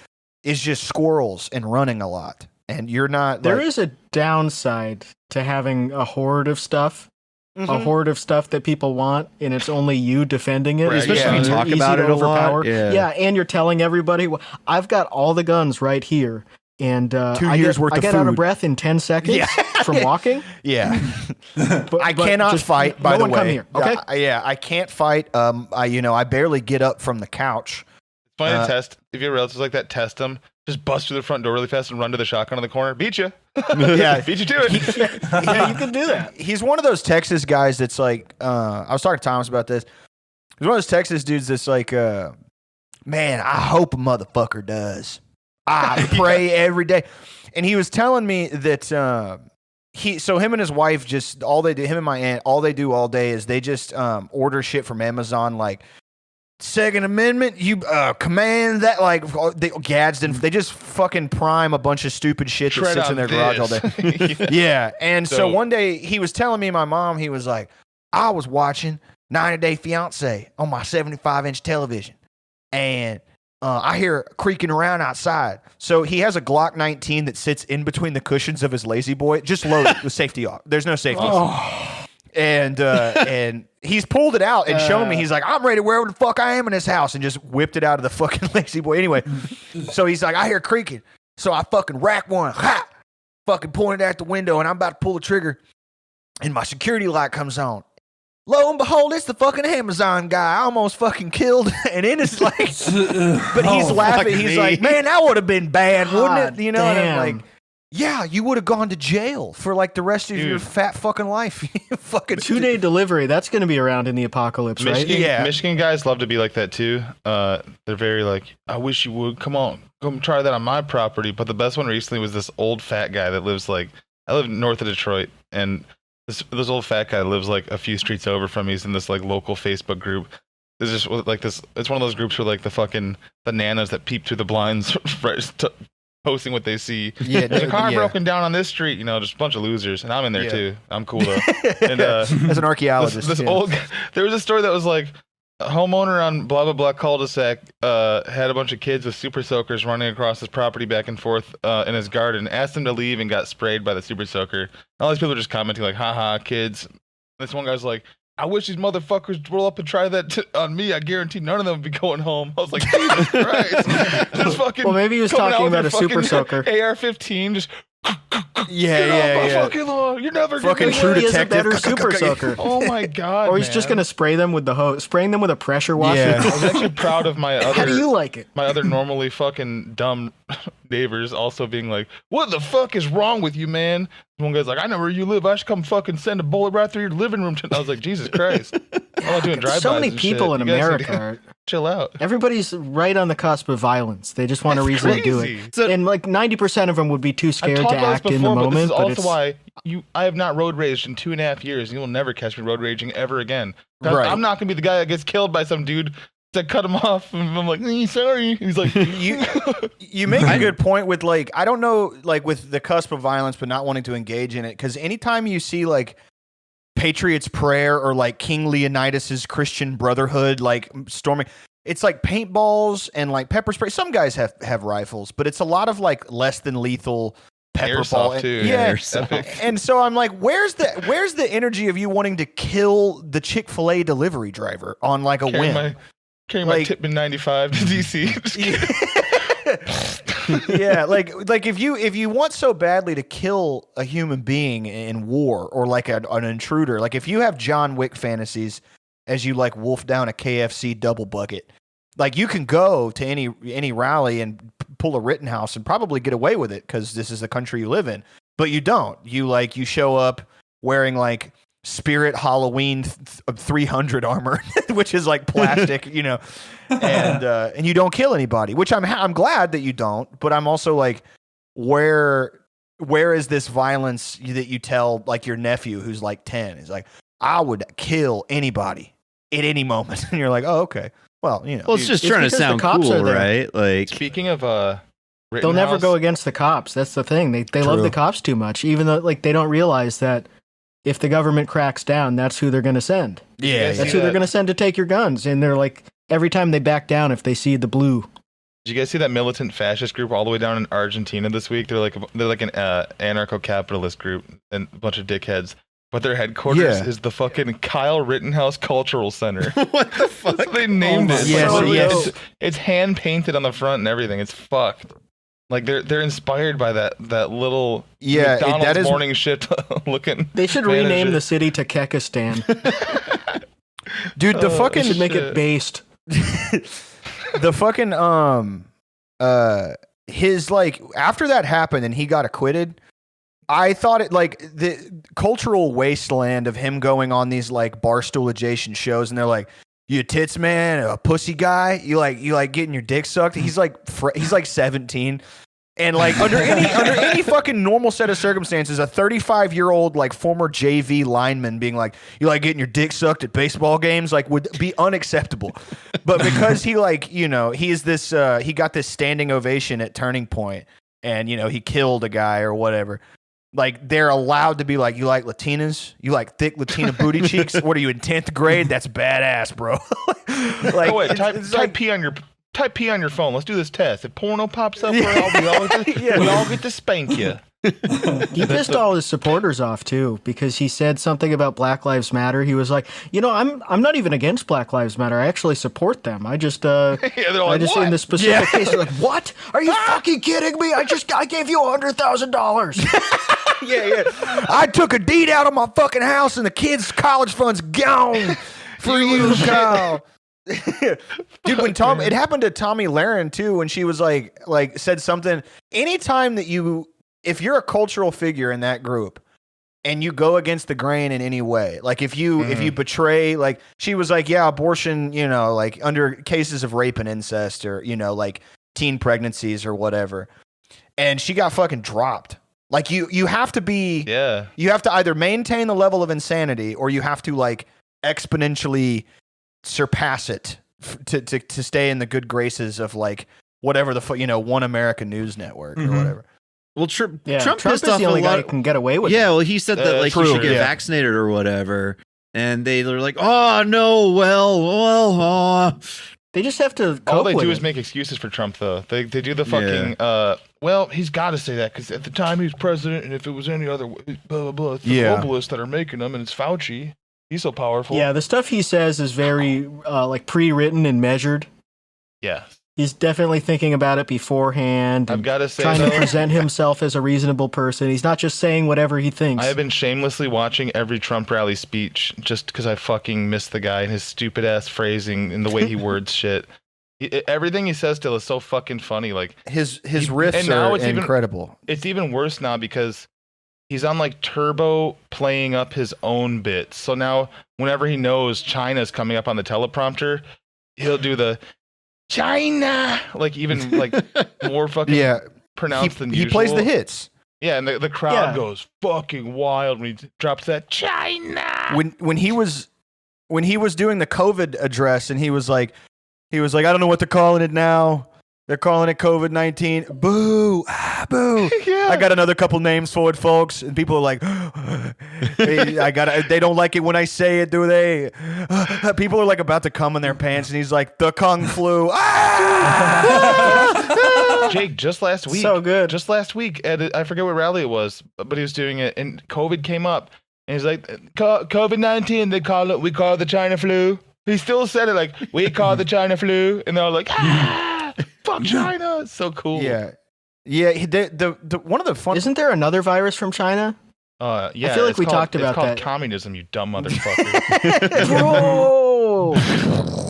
It's just squirrels and running a lot, and you're not. There is a downside to having a horde of stuff. A horde of stuff that people want, and it's only you defending it. Right, especially if you talk about it a lot. Yeah, and you're telling everybody, well, I've got all the guns right here, and 2 years worth of food. I get out of breath in 10 seconds from walking. Yeah, but I cannot fight. By the way, come here, okay? I can't fight. I barely get up from the couch. It's funny to test. If you have relatives like that, test them. Just bust through the front door really fast and run to the shotgun in the corner. Beat you. Yeah. Beat you to it. Yeah, you can do that. He's one of those Texas guys that's like, I was talking to Thomas about this. He's one of those Texas dudes that's like, man, I hope a motherfucker does. I pray every day. And he was telling me that him and his wife him and my aunt, all they do all day is they just order shit from Amazon, like, Second Amendment, you command that, like the Gadsden, they just fucking prime a bunch of stupid shit that sits in their garage all day. Yeah. And so one day he was telling me, my mom, he was like, I was watching 90 Day Fiance on my 75-inch television, and I hear creaking around outside. So he has a Glock 19 that sits in between the cushions of his Lazy Boy, just loaded with safety off. There's no safety. And he's pulled it out and shown me. He's like, I'm ready wherever the fuck I am in this house, and just whipped it out of the fucking Lazy Boy. Anyway, so he's like, I hear creaking. So I fucking rack one, fucking pointed at the window, and I'm about to pull the trigger, and my security light comes on. Lo and behold, it's the fucking Amazon guy. I almost fucking killed. And then it's like, but he's laughing. He's like, man, that would have been bad, wouldn't it? And I'm like, yeah, you would have gone to jail for like the rest of your fat fucking life. Fucking 2-day delivery. That's going to be around in the apocalypse, right? Yeah. Michigan guys love to be like that too. They're very like, I wish you would. Come on, come try that on my property. But the best one recently was this old fat guy that lives like, I live north of Detroit, and this old fat guy lives like a few streets over from me. He's in this like local Facebook group. There's just like this. It's one of those groups where like the fucking bananas that peep through the blinds, posting what they see. Yeah, there's a car broken down on this street. Just a bunch of losers, and I'm in there too. I'm cool though. And as an archeologist, this old guy, there was a story that was like, A homeowner on blah blah blah cul-de-sac had a bunch of kids with super soakers running across his property back and forth in his garden. Asked them to leave and got sprayed by the super soaker. All these people are just commenting like, "Haha, kids." This one guy's like, "I wish these motherfuckers roll up and try that on me. I guarantee none of them would be going home." I was like, Jesus Christ! Just fucking. Well, maybe he was talking about a super soaker. AR-15, just. Yeah. Fucking law. You're never fucking gonna true He is a detective. better super soaker. Oh my god! Or he's just gonna spray them with the hose, spraying them with a pressure washer. Yeah. I was actually proud of my other. How do you like it? My other normally fucking dumb neighbors also being like, "What the fuck is wrong with you, man?" One guy's like, "I know where you live. I should come fucking send a bullet right through your living room." I was like, Jesus Christ! I'm not doing drive-bys. So many and people shit. in You guys need to America. chill out. Everybody's right on the cusp of violence. They just want a That's reason to do crazy. it. So- And like 90% of them would be too I've scared talked to about act this in the before, but this moment. is But also why I have not road raged in 2.5 years. You will never catch me road raging ever again. Right. I'm not gonna be the guy that gets killed by some dude that cut him off, and I'm like, sorry. He's like, You make a good point with like, I don't know, like with the cusp of violence, but not wanting to engage in it. Because anytime you see like Patriot's Prayer or like King Leonidas's Christian Brotherhood, like storming, it's like paintballs and like pepper spray. Some guys have rifles, but it's a lot of like less than lethal pepper ball. Airsoft, too. Yeah. Epic. And so I'm like, where's the energy of you wanting to kill the Chick-fil-A delivery driver on like a whim? Carry my Like- Tipman 95 to DC. Just kidding. Yeah, like if you want so badly to kill a human being in war or like an intruder, like if you have John Wick fantasies as you like wolf down a KFC double bucket, like you can go to any rally and pull a Rittenhouse and probably get away with it because this is the country you live in, but you don't. You show up wearing like Spirit Halloween 300 armor, which is like plastic, and you don't kill anybody, which I'm glad that you don't, but I'm also like, where is this violence that you tell like your nephew who's like 10? He's like, I would kill anybody at any moment, and you're like, oh, okay, well, Well, it's just It's trying to because the sound cops cool, are there. right? Like, Speaking of they'll never go against the cops. That's the thing. They love True. the cops too much, even though like they don't realize that if the government cracks down, that's who they're going to send. yeah, That's see who they're that? going to send to take your guns. And they're like, every time they back down, if they see the blue. Did you guys see that militant fascist group all the way down in Argentina this week? They're like an anarcho-capitalist group and a bunch of dickheads. But their headquarters Yeah. is the fucking Kyle Rittenhouse Cultural Center. what the fuck? That's what they named my it. Yes, Like, yes. It's hand painted on the front and everything. It's fucked. Like they're inspired by that little Yeah, McDonald's that is- morning shit looking. They should manager. rename the city to Kekistan. dude. The They fucking should make shit. it based. the fucking his like after that happened and he got acquitted, I thought it like the cultural wasteland of him going on these like barstool adjacent shows, and they're like, you a tits man, a pussy guy, you like getting your dick sucked. He's like he's like 17. And like under any fucking normal set of circumstances, a 35-year-old like former JV lineman being like, you like getting your dick sucked at baseball games, like would be unacceptable. But because he like, he's this he got this standing ovation at Turning Point, and he killed a guy or whatever. Like they're allowed to be like, you like Latinas? You like thick Latina booty cheeks? What are you in 10th grade? That's badass, bro. Like, Oh wait, it's type like- P on your phone. Let's do this test. If porno pops up, we all get to spank you. He pissed all his supporters off too because he said something about Black Lives Matter. He was like, I'm not even against Black Lives Matter. I actually support them. I just Yeah, they're like, in "What?" this specific case, they're like, what? Are you fucking kidding me? I gave you $100,000. Yeah. I took a deed out of my fucking house and the kids' college fund's gone for you, Kyle. Dude, when it happened to Tommy Lahren too, when she was like said something. Anytime that if you're a cultural figure in that group and you go against the grain in any way, like if you betray, like she was like, yeah, abortion, like under cases of rape and incest or like teen pregnancies or whatever, and she got fucking dropped. Like you have to be, Yeah. you have to either maintain the level of insanity or you have to like exponentially surpass it to stay in the good graces of like whatever the One America News Network or whatever. Well, Trump Yeah, pissed is off the a only guy lot. who can get away with Yeah, it. well, he said that like True, you should get yeah. vaccinated or whatever. and they were like, "Oh no, well." They just have to. All they do it. is make excuses for Trump, though. They do the fucking. Well, he's got to say that because at the time he was president, and if it was any other blah blah blah, it's the globalists that are making them, and it's Fauci. He's so powerful. Yeah, the stuff he says is very like pre-written and measured. Yeah. He's definitely thinking about it beforehand. I've got to say, trying to present himself as a reasonable person. He's not just saying whatever he thinks. I have been shamelessly watching every Trump rally speech just because I fucking miss the guy and his stupid ass phrasing and the way he words shit. Everything he says still is so fucking funny. Like his riffs are incredible. It's even worse now because he's on like turbo playing up his own bits. So now whenever he knows China's coming up on the teleprompter, he'll do the China, like even like more fucking pronounced than usual. He plays the hits. Yeah, and the crowd goes fucking wild when he drops that China. When he was doing the COVID address and he was like, I don't know what they're calling it now. They're calling it COVID-19. Boo, boo. Yeah. I got another couple names for it, folks. And people are like, they don't like it when I say it, do they? People are like about to come in their pants, and he's like, the Kung Flu. Jake, just last week. So good. Just last week, I forget what rally it was, but he was doing it, and COVID came up. And he's like, COVID-19, we call it the China flu. He still said it like, we call it the China flu. And they're like, fuck China. It's so cool. Yeah. The one of the fun. Isn't there another virus from China? Yeah. I feel like we talked about that. It's called communism, you dumb motherfucker. Bro!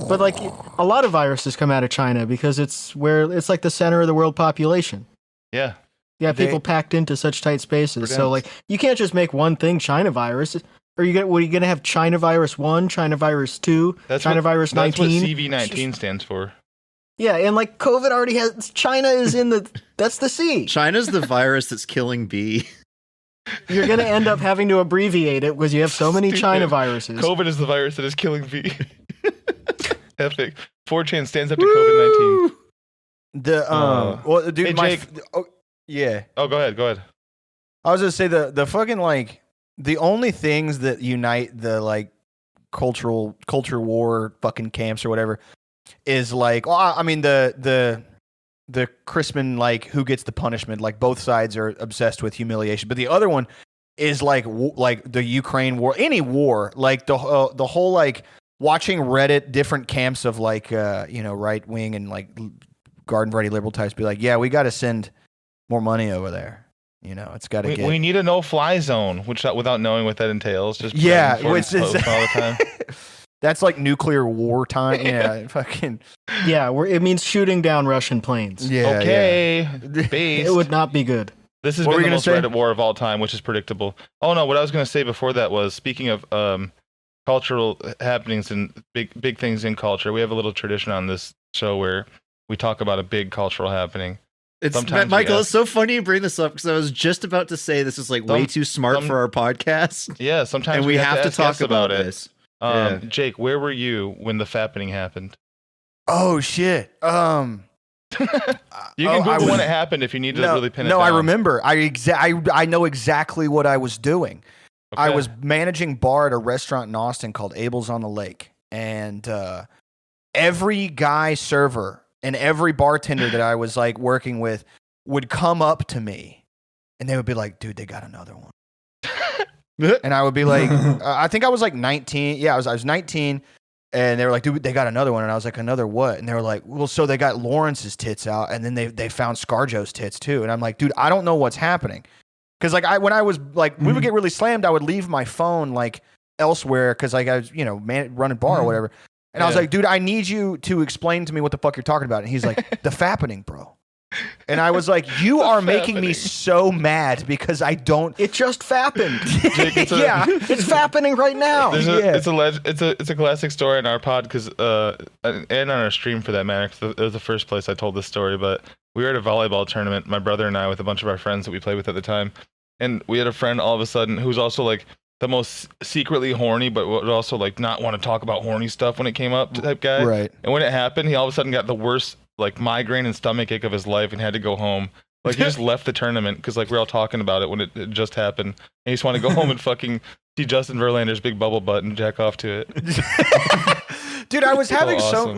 But like a lot of viruses come out of China because it's like the center of the world population. Yeah. Yeah, people packed into such tight spaces. So like you can't just make one thing China virus. Are you gonna have China virus 1, China virus 2, China virus 19? That's what CV19 stands for. Yeah, and like COVID already has China is in that's the C. China's the virus that's killing B. You're gonna end up having to abbreviate it because you have so many China viruses. COVID is the virus that is killing B. Epic. 4chan stands up to COVID-19. Well, dude, hey, Jake. Yeah. Oh, go ahead. I was gonna say the fucking like the only things that unite the like culture war fucking camps or whatever is like, well, I mean the Christman like who gets the punishment, like both sides are obsessed with humiliation, but the other one is like the Ukraine war, any war, like the whole like watching Reddit different camps of like right wing and like garden variety liberal types be like, yeah, we got to send more money over there. You know, it's got to get. We need a no-fly zone, which without knowing what that entails, just which is all the time. That's like nuclear war time. Yeah, fucking. Yeah, it means shooting down Russian planes. Yeah. Okay. Based. It would not be good. This has been the most Reddit war of all time, which is predictable. Oh no, what I was going to say before that was, speaking of cultural happenings and big things in culture, we have a little tradition on this show where we talk about a big cultural happening. Michael, it's so funny you bring this up because I was just about to say this is like way too smart for our podcast. Yeah, sometimes and we have to talk about this. Jake, where were you when the fappening happened? Oh shit. You can Google when it happened if you need to really pin it down. No, I remember. I know exactly what I was doing. Okay. I was managing bar at a restaurant in Austin called Abel's on the Lake, and every guy server and every bartender that I was like working with would come up to me and they would be like, dude, they got another one. And I would be like, I think I was like 19. Yeah, I was 19 and they were like, dude, they got another one. And I was like, another what? And they were like, well, so they got Lawrence's tits out and then they found ScarJo's tits too. And I'm like, dude, I don't know what's happening. Cause like when I was like, we would get really slammed. I would leave my phone like elsewhere. Cause like I was, running bar or whatever. And I was like, dude, I need you to explain to me what the fuck you're talking about. And he's like, the fappening, bro. And I was like, you are making me so mad because I don't. It just fappened. Jake, it's fappening right now. It's a classic story in our pod and on our stream for that matter. Cause it was the first place I told this story. But we were at a volleyball tournament, my brother and I, with a bunch of our friends that we played with at the time. And we had a friend all of a sudden who was also like the most secretly horny, but would also like not want to talk about horny stuff when it came up type guy. Right. And when it happened, he all of a sudden got the worst like migraine and stomach ache of his life and had to go home. Like he just left the tournament because like we're all talking about it when it just happened. And he just wanted to go home and fucking see Justin Verlander's big bubble butt and jack off to it. Dude, I was having awesome.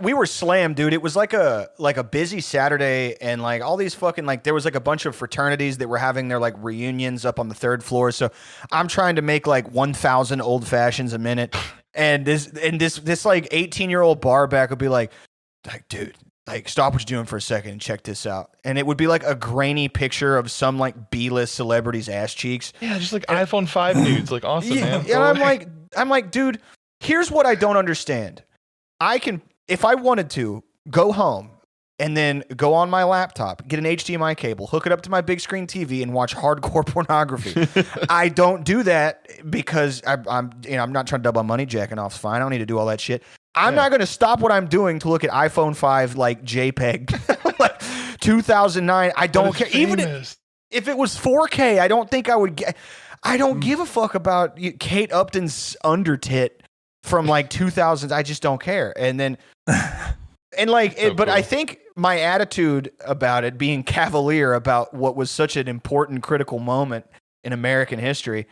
we were slammed, dude. It was like a busy Saturday, and like all these fucking there was like a bunch of fraternities that were having their like reunions up on the 3rd floor. So I'm trying to make like 1,000 old fashions a minute, and this like 18-year-old bar back would be like, dude, like stop what you're doing for a second and check this out. And it would be like a grainy picture of some like B-list celebrity's ass cheeks. Yeah, just like iPhone 5 nudes, like awesome, man. And I'm like, dude, here's what I don't understand. I can, if I wanted to, go home and then go on my laptop, get an HDMI cable, hook it up to my big screen TV, and watch hardcore pornography. I don't do that because I'm not trying to double money. Jacking off's fine. I don't need to do all that shit. I'm not going to stop what I'm doing to look at iPhone 5 like JPEG, like 2009. I don't care. Even if it was 4K, I don't think I would get. I don't give a fuck about Kate Upton's undertit from like 2000s. I just don't care. And then, and like, so but cool. I think my attitude about it being cavalier about what was such an important, critical moment in American history.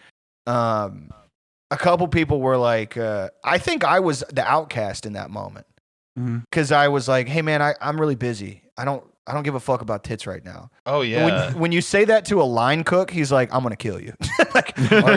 A couple people were like, I think I was the outcast in that moment because I was like, hey man, I'm really busy. I don't give a fuck about tits right now. Oh yeah. When you say that to a line cook, he's like, I'm gonna kill you. Like, are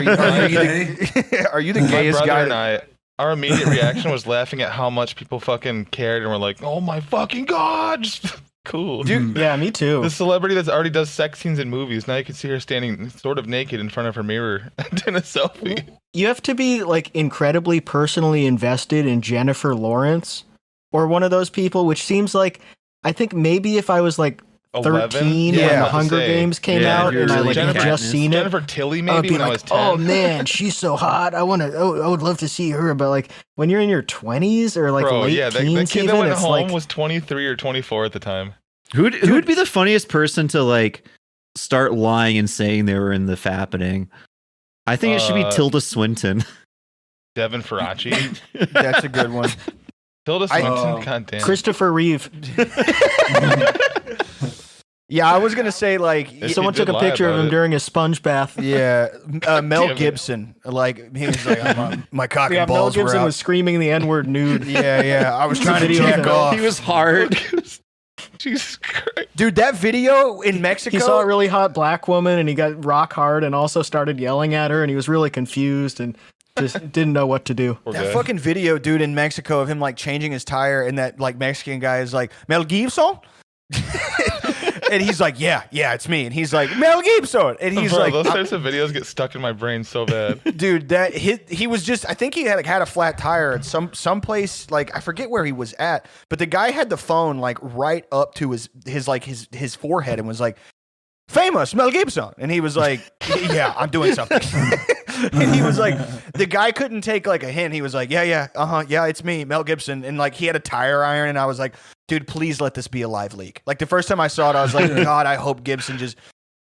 you the gayest guy? And our immediate reaction was laughing at how much people fucking cared and were like, oh my fucking god. Just cool. Dude, yeah, me too. The celebrity that already does sex scenes in movies, now you can see her standing sort of naked in front of her mirror in a selfie. You have to be like incredibly personally invested in Jennifer Lawrence or one of those people, which seems like, I think maybe if I was like 13 when the Hunger Games came out and I like had just seen it. Jennifer Tilly maybe when I was 10. Oh man, she's so hot. I would love to see her. But like when you're in your 20s or like late teens, the kid even, that went it's home like, was 23 or 24 at the time. Who'd be the funniest person to like start lying and saying they were in the fappening? I think it should be Tilda Swinton. Devin Faraci. That's a good one. Tilda Swinton, goddamn. Christopher Reeve. Yeah, I was gonna say like someone took a picture of him during a sponge bath. Yeah, Mel Gibson. Like he was like, my cock and balls Mel Gibson were out. was screaming the N-word nude. Yeah. I was trying to jack off. He was hard. Jesus Christ. Dude, that video in Mexico. He saw a really hot black woman and he got rock hard and also started yelling at her and he was really confused and just didn't know what to do. That fucking video, dude, in Mexico of him like changing his tire and that like Mexican guy is like, Mel Gibson? And he's like, yeah, it's me. And he's like, Mel Gibson. And he's like, those types of videos get stuck in my brain so bad. Dude, that he was just, I think he had a flat tire at some place, like I forget where he was at, but the guy had the phone like right up to his forehead and was like, famous Mel Gibson. And he was like, yeah, I'm doing something. And he was like, the guy couldn't take like a hint. He was like, yeah, it's me, Mel Gibson. And like he had a tire iron and I was like, dude, please let this be a live leak. Like the first time I saw it, I was like, God, I hope Gibson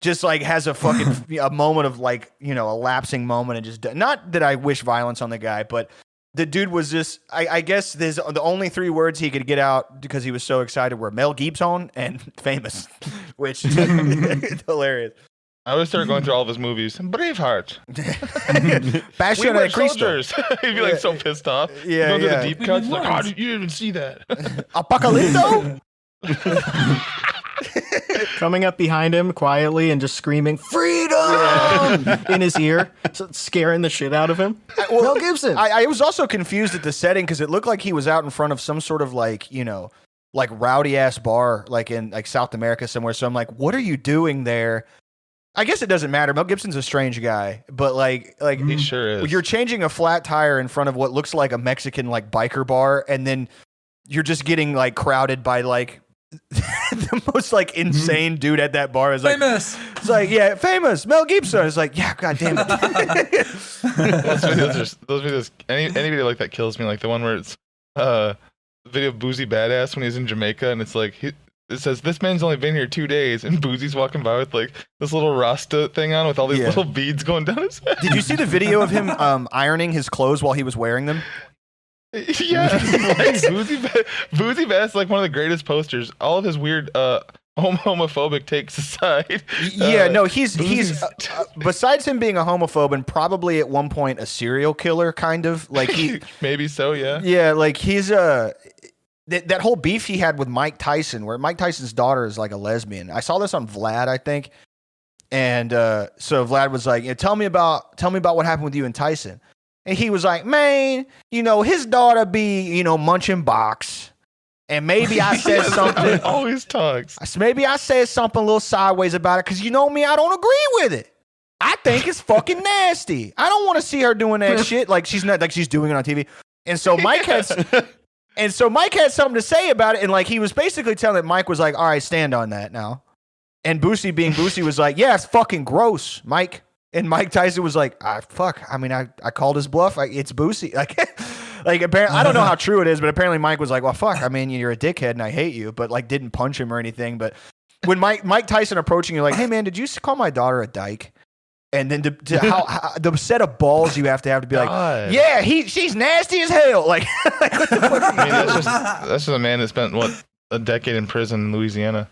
just like has a fucking a moment of like, a lapsing moment and just not that I wish violence on the guy, but the dude was just, I guess the only 3 words he could get out because he was so excited were Mel Gibson and famous, which is hilarious. I would start going through all of his movies. Braveheart. Passion we were of Cristo. soldiers. He'd be like so pissed off. Yeah, Going through the deep cuts. Like, how did you even see that? Apocalypto? Coming up behind him quietly and just screaming, freedom! In his ear, scaring the shit out of him. Mel Gibson. I was also confused at the setting because it looked like he was out in front of some sort of like, like rowdy ass bar, like in like South America somewhere. So I'm like, what are you doing there? I guess it doesn't matter. Mel Gibson's a strange guy, but like he sure is. You're changing a flat tire in front of what looks like a Mexican like biker bar, and then you're just getting like crowded by like the most like insane dude at that bar is like famous. It's like, yeah, famous Mel Gibson. It's like, yeah, god damn it. those videos, any video like that kills me. Like the one where it's video of Boozy Badass when he's in Jamaica, and it's like it says this man's only been here 2 days, and Boozy's walking by with like this little Rasta thing on with all these little beads going down his head. Did you see the video of him ironing his clothes while he was wearing them? Yeah, like Boozy Bass, like one of the greatest posters. All of his weird homophobic takes aside. Yeah, no, he's besides him being a homophobe and probably at one point a serial killer, kind of like he maybe so, yeah. Yeah, like he's that whole beef he had with Mike Tyson, where Mike Tyson's daughter is like a lesbian. I saw this on Vlad, I think, and so Vlad was like, "Tell me about what happened with you and Tyson." And he was like, "Man, his daughter be munching box." And maybe I said something. Always talks. Maybe I said something a little sideways about it because me, I don't agree with it. I think it's fucking nasty. I don't want to see her doing that shit like she's doing it on TV. And so Mike had something to say about it, and like he was basically telling it. Mike was like, "All right, stand on that now." And Boosie, being Boosie, was like, "Yeah, it's fucking gross, Mike." And Mike Tyson was like, "Fuck. I mean, I called his bluff. It's Boosie." Like apparently, I don't know how true it is, but apparently Mike was like, "Well, fuck. I mean, you're a dickhead and I hate you," but like didn't punch him or anything. But when Mike Tyson approaching you, like, "Hey man, did you call my daughter a dyke?" And then how the set of balls you have to be like, "Yeah, she's nasty as hell." Like what the fuck? I mean, that's just a man that spent a decade in prison in Louisiana.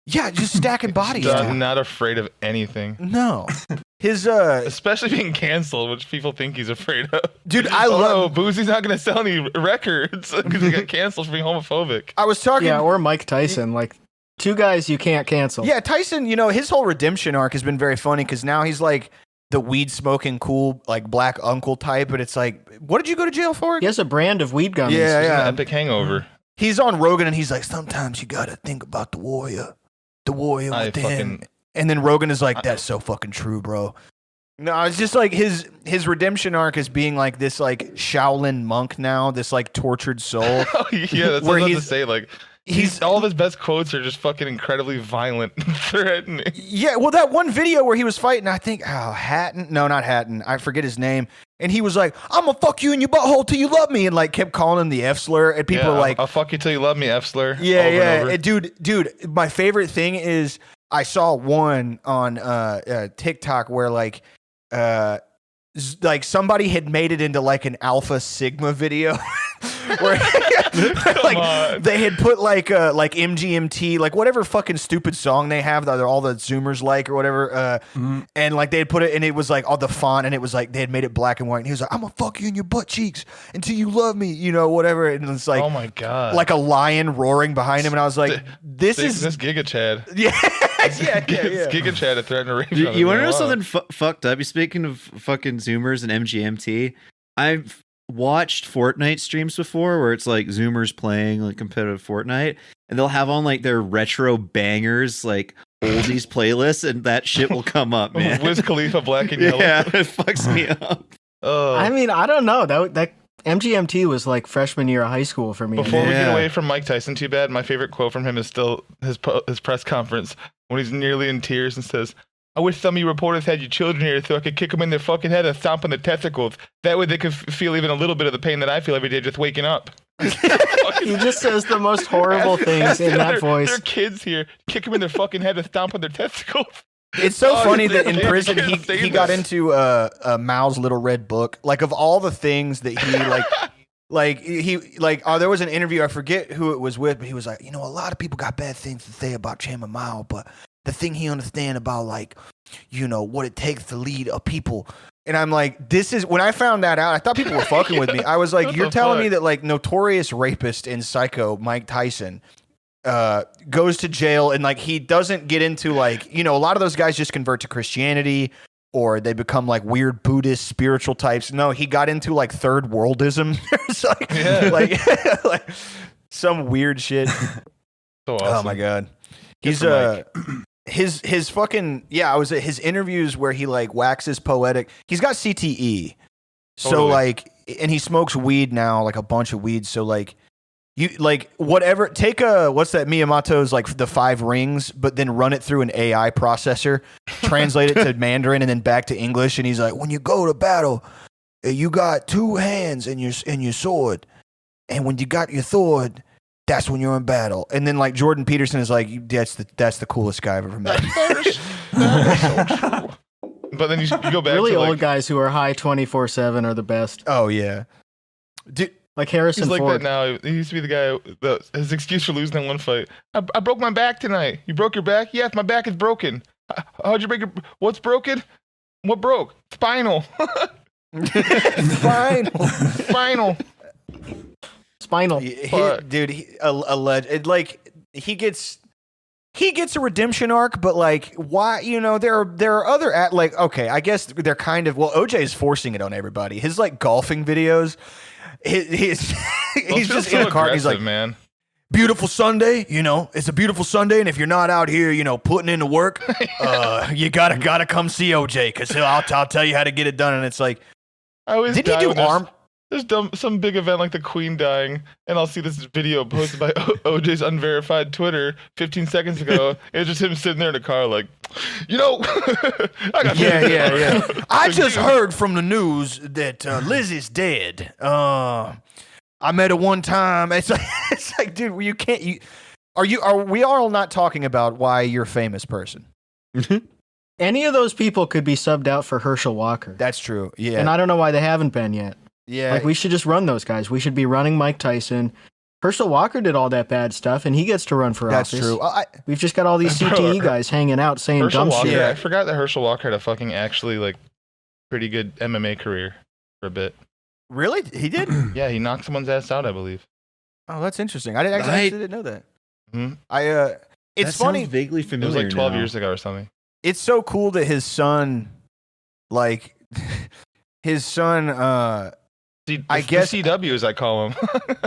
Yeah, just stacking bodies. Not afraid of anything. No. His especially being canceled, which people think he's afraid of. Dude, I love Boosie's not gonna sell any records because he got canceled for being homophobic. I was talking or Mike Tyson, like two guys you can't cancel. Yeah, Tyson, his whole redemption arc has been very funny because now he's like the weed smoking cool like black uncle type, but it's like, what did you go to jail for? He has a brand of weed gummies. Yeah. An epic hangover. He's on Rogan and he's like, sometimes you gotta think about the warrior within. And then Rogan is like, that's so fucking true, bro. No, it's just like his redemption arc is being like this like Shaolin monk now, this like tortured soul. Oh, yeah, that's what I was to say. Like he's all of his best quotes are just fucking incredibly violent and threatening. Yeah, well, that one video where he was fighting, I think, Hatton. No, not Hatton. I forget his name. And he was like, "I'm gonna fuck you in your butthole till you love me," and like kept calling him the F slur. And people are like, "I'll fuck you till you love me, F slur." Yeah. Dude, my favorite thing is I saw one on TikTok where like somebody had made it into like an Alpha Sigma video where like they had put like MGMT, like whatever fucking stupid song they have that all the Zoomers like or whatever, and like they had put it and it was like all the font and it was like they had made it black and white and he was like, "I'm gonna fuck you in your butt cheeks until you love me," whatever, and it's like, oh my god, like a lion roaring behind him, and I was like, this Giga Chad. Yeah. Giga Chad to threaten a rage. You want to know something fucked up? You speaking of fucking Zoomers and MGMT, I've watched Fortnite streams before where it's like Zoomers playing like competitive Fortnite, and they'll have on like their retro bangers, like oldies playlists, and that shit will come up, man. Wiz Khalifa, Black and Yellow. Yeah, it fucks me up. I mean, I don't know. That MGMT was like freshman year of high school for me. Before we get away from Mike Tyson too bad, my favorite quote from him is still his press conference when he's nearly in tears and says, "I wish some of you reporters had your children here so I could kick them in their fucking head and stomp on their testicles. That way they could feel even a little bit of the pain that I feel every day just waking up." He just says the most horrible things in that voice. There are kids here. Kick them in their fuking head and stomp on their testicles. It's so funny that in prison he got into Mao's Little Red Book. Like of all the things that he there was an interview, I forget who it was with, but he was like, a lot of people got bad things to say about Chairman Mao, but the thing he understand about like, what it takes to lead a people. And I'm like, this is when I found that out, I thought people were fucking with me. I was like, you're telling me that like notorious rapist and psycho Mike Tyson goes to jail and like he doesn't get into like, a lot of those guys just convert to Christianity or they become like weird Buddhist spiritual types. No, he got into like third worldism. It's like, like some weird shit. So awesome. Oh my God. He's his fucking, I was at his interviews where he like waxes poetic. He's got CTE. So totally. like, and he smokes weed now, like a bunch of weed. So like, you like whatever, take what's that Miyamoto's like the 5 rings, but then run it through an AI processor, translate it to Mandarin and then back to English. And he's like, when you go to battle, you got 2 hands and your sword. And when you got your sword, that's when you're in battle. And then like Jordan Peterson is like, that's the coolest guy I've ever met. That is so true. But then you go back really to old guys who are high 24/7 are the best. Oh yeah. Like Harrison He's like Ford. that now. He used to be the guy. His excuse for losing that one fight. I broke my back tonight. You broke your back? Yes, my back is broken. How'd you break your? What's broken? What broke? Spinal. Spinal. Spinal. Dude, alleged. Like he gets a redemption arc, but like why? You know, there are other like okay, I guess they're kind of OJ is forcing it on everybody. His like golfing videos. He's just in a car. And he's like, man. Beautiful Sunday, you know, it's a beautiful Sunday, and if you're not out here, you know, putting in the work, you gotta come see OJ because I'll tell you how to get it done. And it's like, I always did he do arm? There's some big event like the Queen dying, and I'll see this video posted by OJ's unverified Twitter 15 seconds ago. It's just him sitting there in a car, like, you know, I got yeah. I just heard from the news that Lizzie's dead. I met her one time. It's like, dude, you can't. Are we all not talking about why you're a famous person? Any of those people could be subbed out for Herschel Walker. That's true. Yeah, and I don't know why they haven't been yet. Yeah, like we should just run those guys. We should be running Mike Tyson. Herschel Walker did all that bad stuff, and he gets to run for office. That's true. We've just got all these CTE guys hanging out saying Herschel dumb Walker, shit. Yeah, I forgot that Herschel Walker had a fucking actually like pretty good MMA career for a bit. Really? He did? Yeah, he knocked someone's ass out, I believe. Oh, that's interesting. I actually didn't know that. Mm-hmm. It's funny. Vaguely familiar. It was like 12 years ago or something. It's so cool that his son, like, I guess CW as I call him.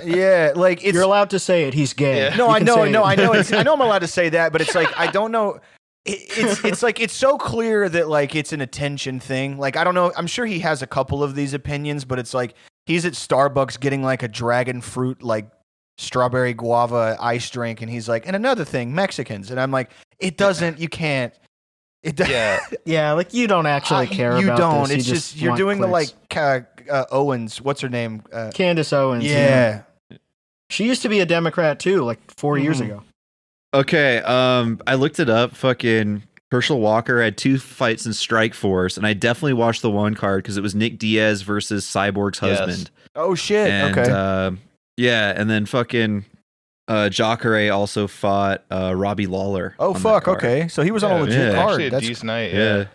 Yeah, like you're allowed to say it. He's gay. Yeah. No, I know. I know I'm allowed to say that, but it's like I don't know. It's like it's so clear that like it's an attention thing. Like I don't know. I'm sure he has a couple of these opinions, but it's like he's at Starbucks getting like a dragon fruit like strawberry guava ice drink, and he's like, and another thing, Mexicans, and I'm like, it doesn't. You can't. Yeah, like you don't actually care about this. You don't. You It's just you're doing clicks. the like Owens. What's her name? Candace Owens. Yeah. She used to be a Democrat too, like 4 years ago. Okay, I looked it up. Fucking Herschel Walker had 2 fights in Strikeforce, and I definitely watched the one card because it was Nick Diaz versus Cyborg's husband. Oh shit. And, okay. Yeah, and then fucking Jacare also fought Robbie Lawler. Oh fuck. Okay, so he was on a legit card. Actually a That's decent night. Yeah.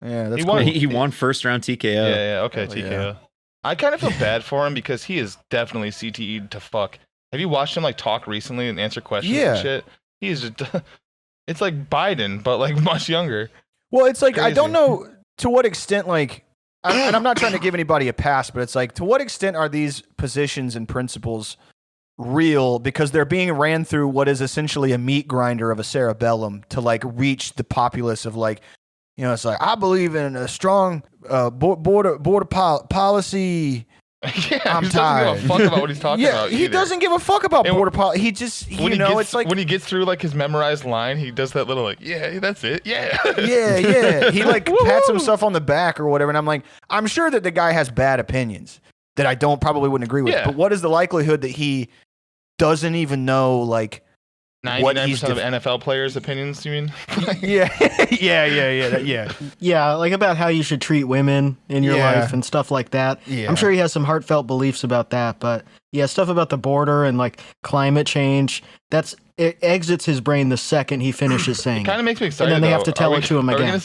Yeah, that's He cool. won. He won first round TKO. Yeah. Okay, TKO. I kind of feel bad for him because he is definitely CTE'd to fuck. Have you watched him like talk recently and answer questions and shit? He's just, it's like Biden, but like much younger. Well, it's like, I don't know to what extent, like, and I'm not trying to give anybody a pass, but it's like, to what extent are these positions and principles real because they're being ran through what is essentially a meat grinder of a cerebellum to like reach the populace of like, you know, it's like, I believe in a strong border policy. Yeah, I'm he tired. doesn't give a fuck about what he's talking about. He doesn't give a fuck about border policy. He just, it's like when he gets through like his memorized line, he does that little like, yeah, that's it, yeah, yeah. He like pats himself on the back or whatever, and I'm like, I'm sure that the guy has bad opinions that I probably wouldn't agree with. Yeah. But what is the likelihood that he doesn't even know like 99% of NFL players' opinions? You mean? Yeah. Yeah, like about how you should treat women in your life and stuff like that. Yeah. I'm sure he has some heartfelt beliefs about that, but yeah, stuff about the border and like climate change, it exits his brain the second he finishes saying it. Kind of makes me excited. And then they have to tell it to him again. Are we gonna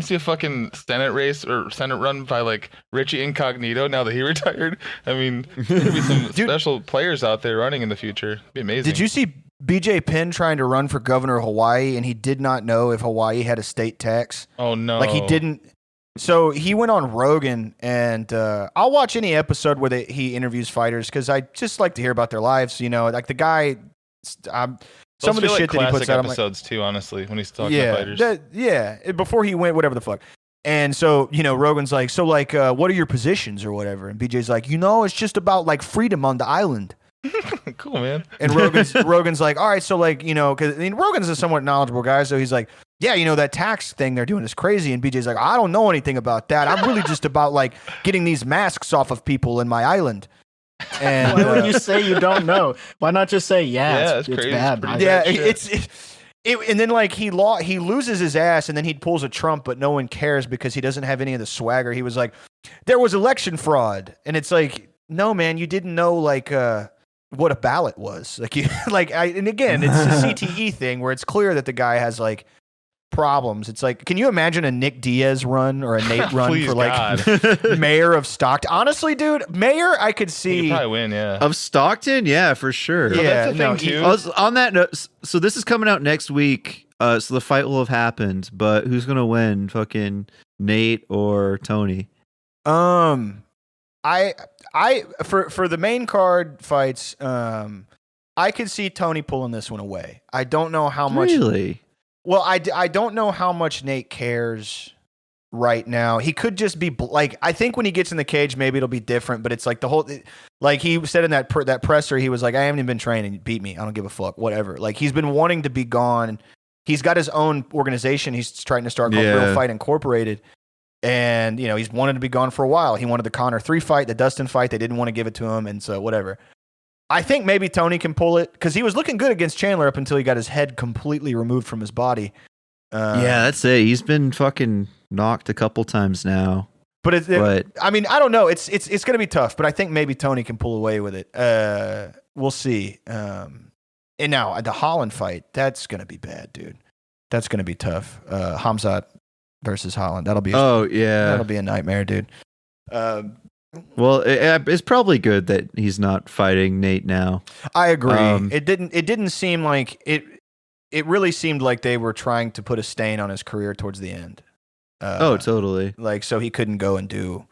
see a fucking Senate race or Senate run by like Richie Incognito now that he retired? I mean, there's gonna be some special players out there running in the future. It'd be amazing. Did you see BJ Penn trying to run for governor of Hawaii, and he did not know if Hawaii had a state tax? Oh no! Like he didn't. So he went on Rogan, and I'll watch any episode where he interviews fighters because I just like to hear about their lives. You know, like the guy. Some of the shit that he puts out, episodes too. Honestly, when he's talking to fighters. Before he went, whatever the fuck. And so, you know, Rogan's like, so like, what are your positions or whatever? And BJ's like, you know, it's just about like freedom on the island. Cool, man. And Rogan's like, all right, so like, you know, because I mean, Rogan's a somewhat knowledgeable guy, so he's like, yeah, you know, that tax thing they're doing is crazy. And BJ's like, I don't know anything about that. I'm really just about like getting these masks off of people in my island. And why would you say you don't know? Why not just say it's crazy. bad? And then like he loses his ass, and then he pulls a Trump, but no one cares because he doesn't have any of the swagger. He was like, there was election fraud, and it's like, no, man, you didn't know like what a ballot was. Like you and again, it's a CTE thing where it's clear that the guy has like problems. It's like, can you imagine a Nick Diaz run or a Nate run for like mayor of Stockton? Honestly, dude, mayor, I could see. He could probably win, yeah. Of Stockton, yeah, for sure. Yeah, that's the thing too. On that note, so this is coming out next week. So the fight will have happened, but who's gonna win? Fucking Nate or Tony? I for the main card fights, I could see Tony pulling this one away. I don't know how much. Really? Well, I don't know how much Nate cares right now. He could just be like, I think when he gets in the cage, maybe it'll be different. But it's like the whole, like he said in that presser, he was like, I haven't even been training. Beat me. I don't give a fuck. Whatever. Like he's been wanting to be gone. He's got his own organization. He's trying to start called Real Fight Incorporated. And, you know, he's wanted to be gone for a while. He wanted the Conor 3 fight, the Dustin fight. They didn't want to give it to him. And so whatever. I think maybe Tony can pull it because he was looking good against Chandler up until he got his head completely removed from his body. Yeah, that's it. He's been fucking knocked a couple times now. But I mean, I don't know. It's going to be tough, but I think maybe Tony can pull away with it. We'll see. And now the Holland fight, that's going to be bad, dude. That's going to be tough. Hamzat versus Holland. That'll be a nightmare, dude. Well, it's probably good that he's not fighting Nate now. I agree. It didn't seem like it. It really seemed like they were trying to put a stain on his career towards the end. Totally. Like so he couldn't go and do,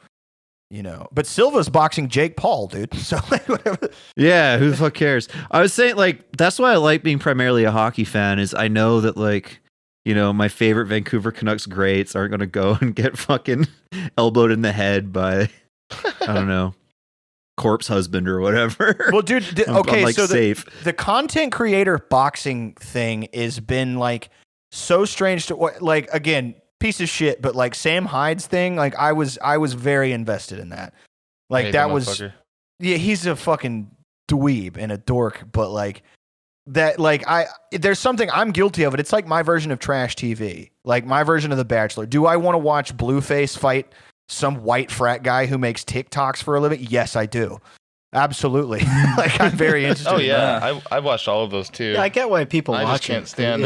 you know. But Silva's boxing Jake Paul, dude. So like, whatever. Yeah, who the fuck cares? I was saying like that's why I like being primarily a hockey fan. Is I know that like, you know, my favorite Vancouver Canucks greats aren't gonna go and get fucking elbowed in the head by, I don't know, corpse husband or whatever. Well, dude, okay, like, so safe. The content creator boxing thing has been like so strange to like, again, piece of shit, but like Sam Hyde's thing, like I was very invested in that. Like that was, yeah, he's a fucking dweeb and a dork, but like that, like there's something I'm guilty of it. It's like my version of trash TV, like my version of The Bachelor. Do I want to watch Blueface fight some white frat guy who makes TikToks for a living? Yes, I do. Absolutely. Like I'm very interested. Oh yeah, I watched all of those too. Yeah, I get why people watch just can't it. stand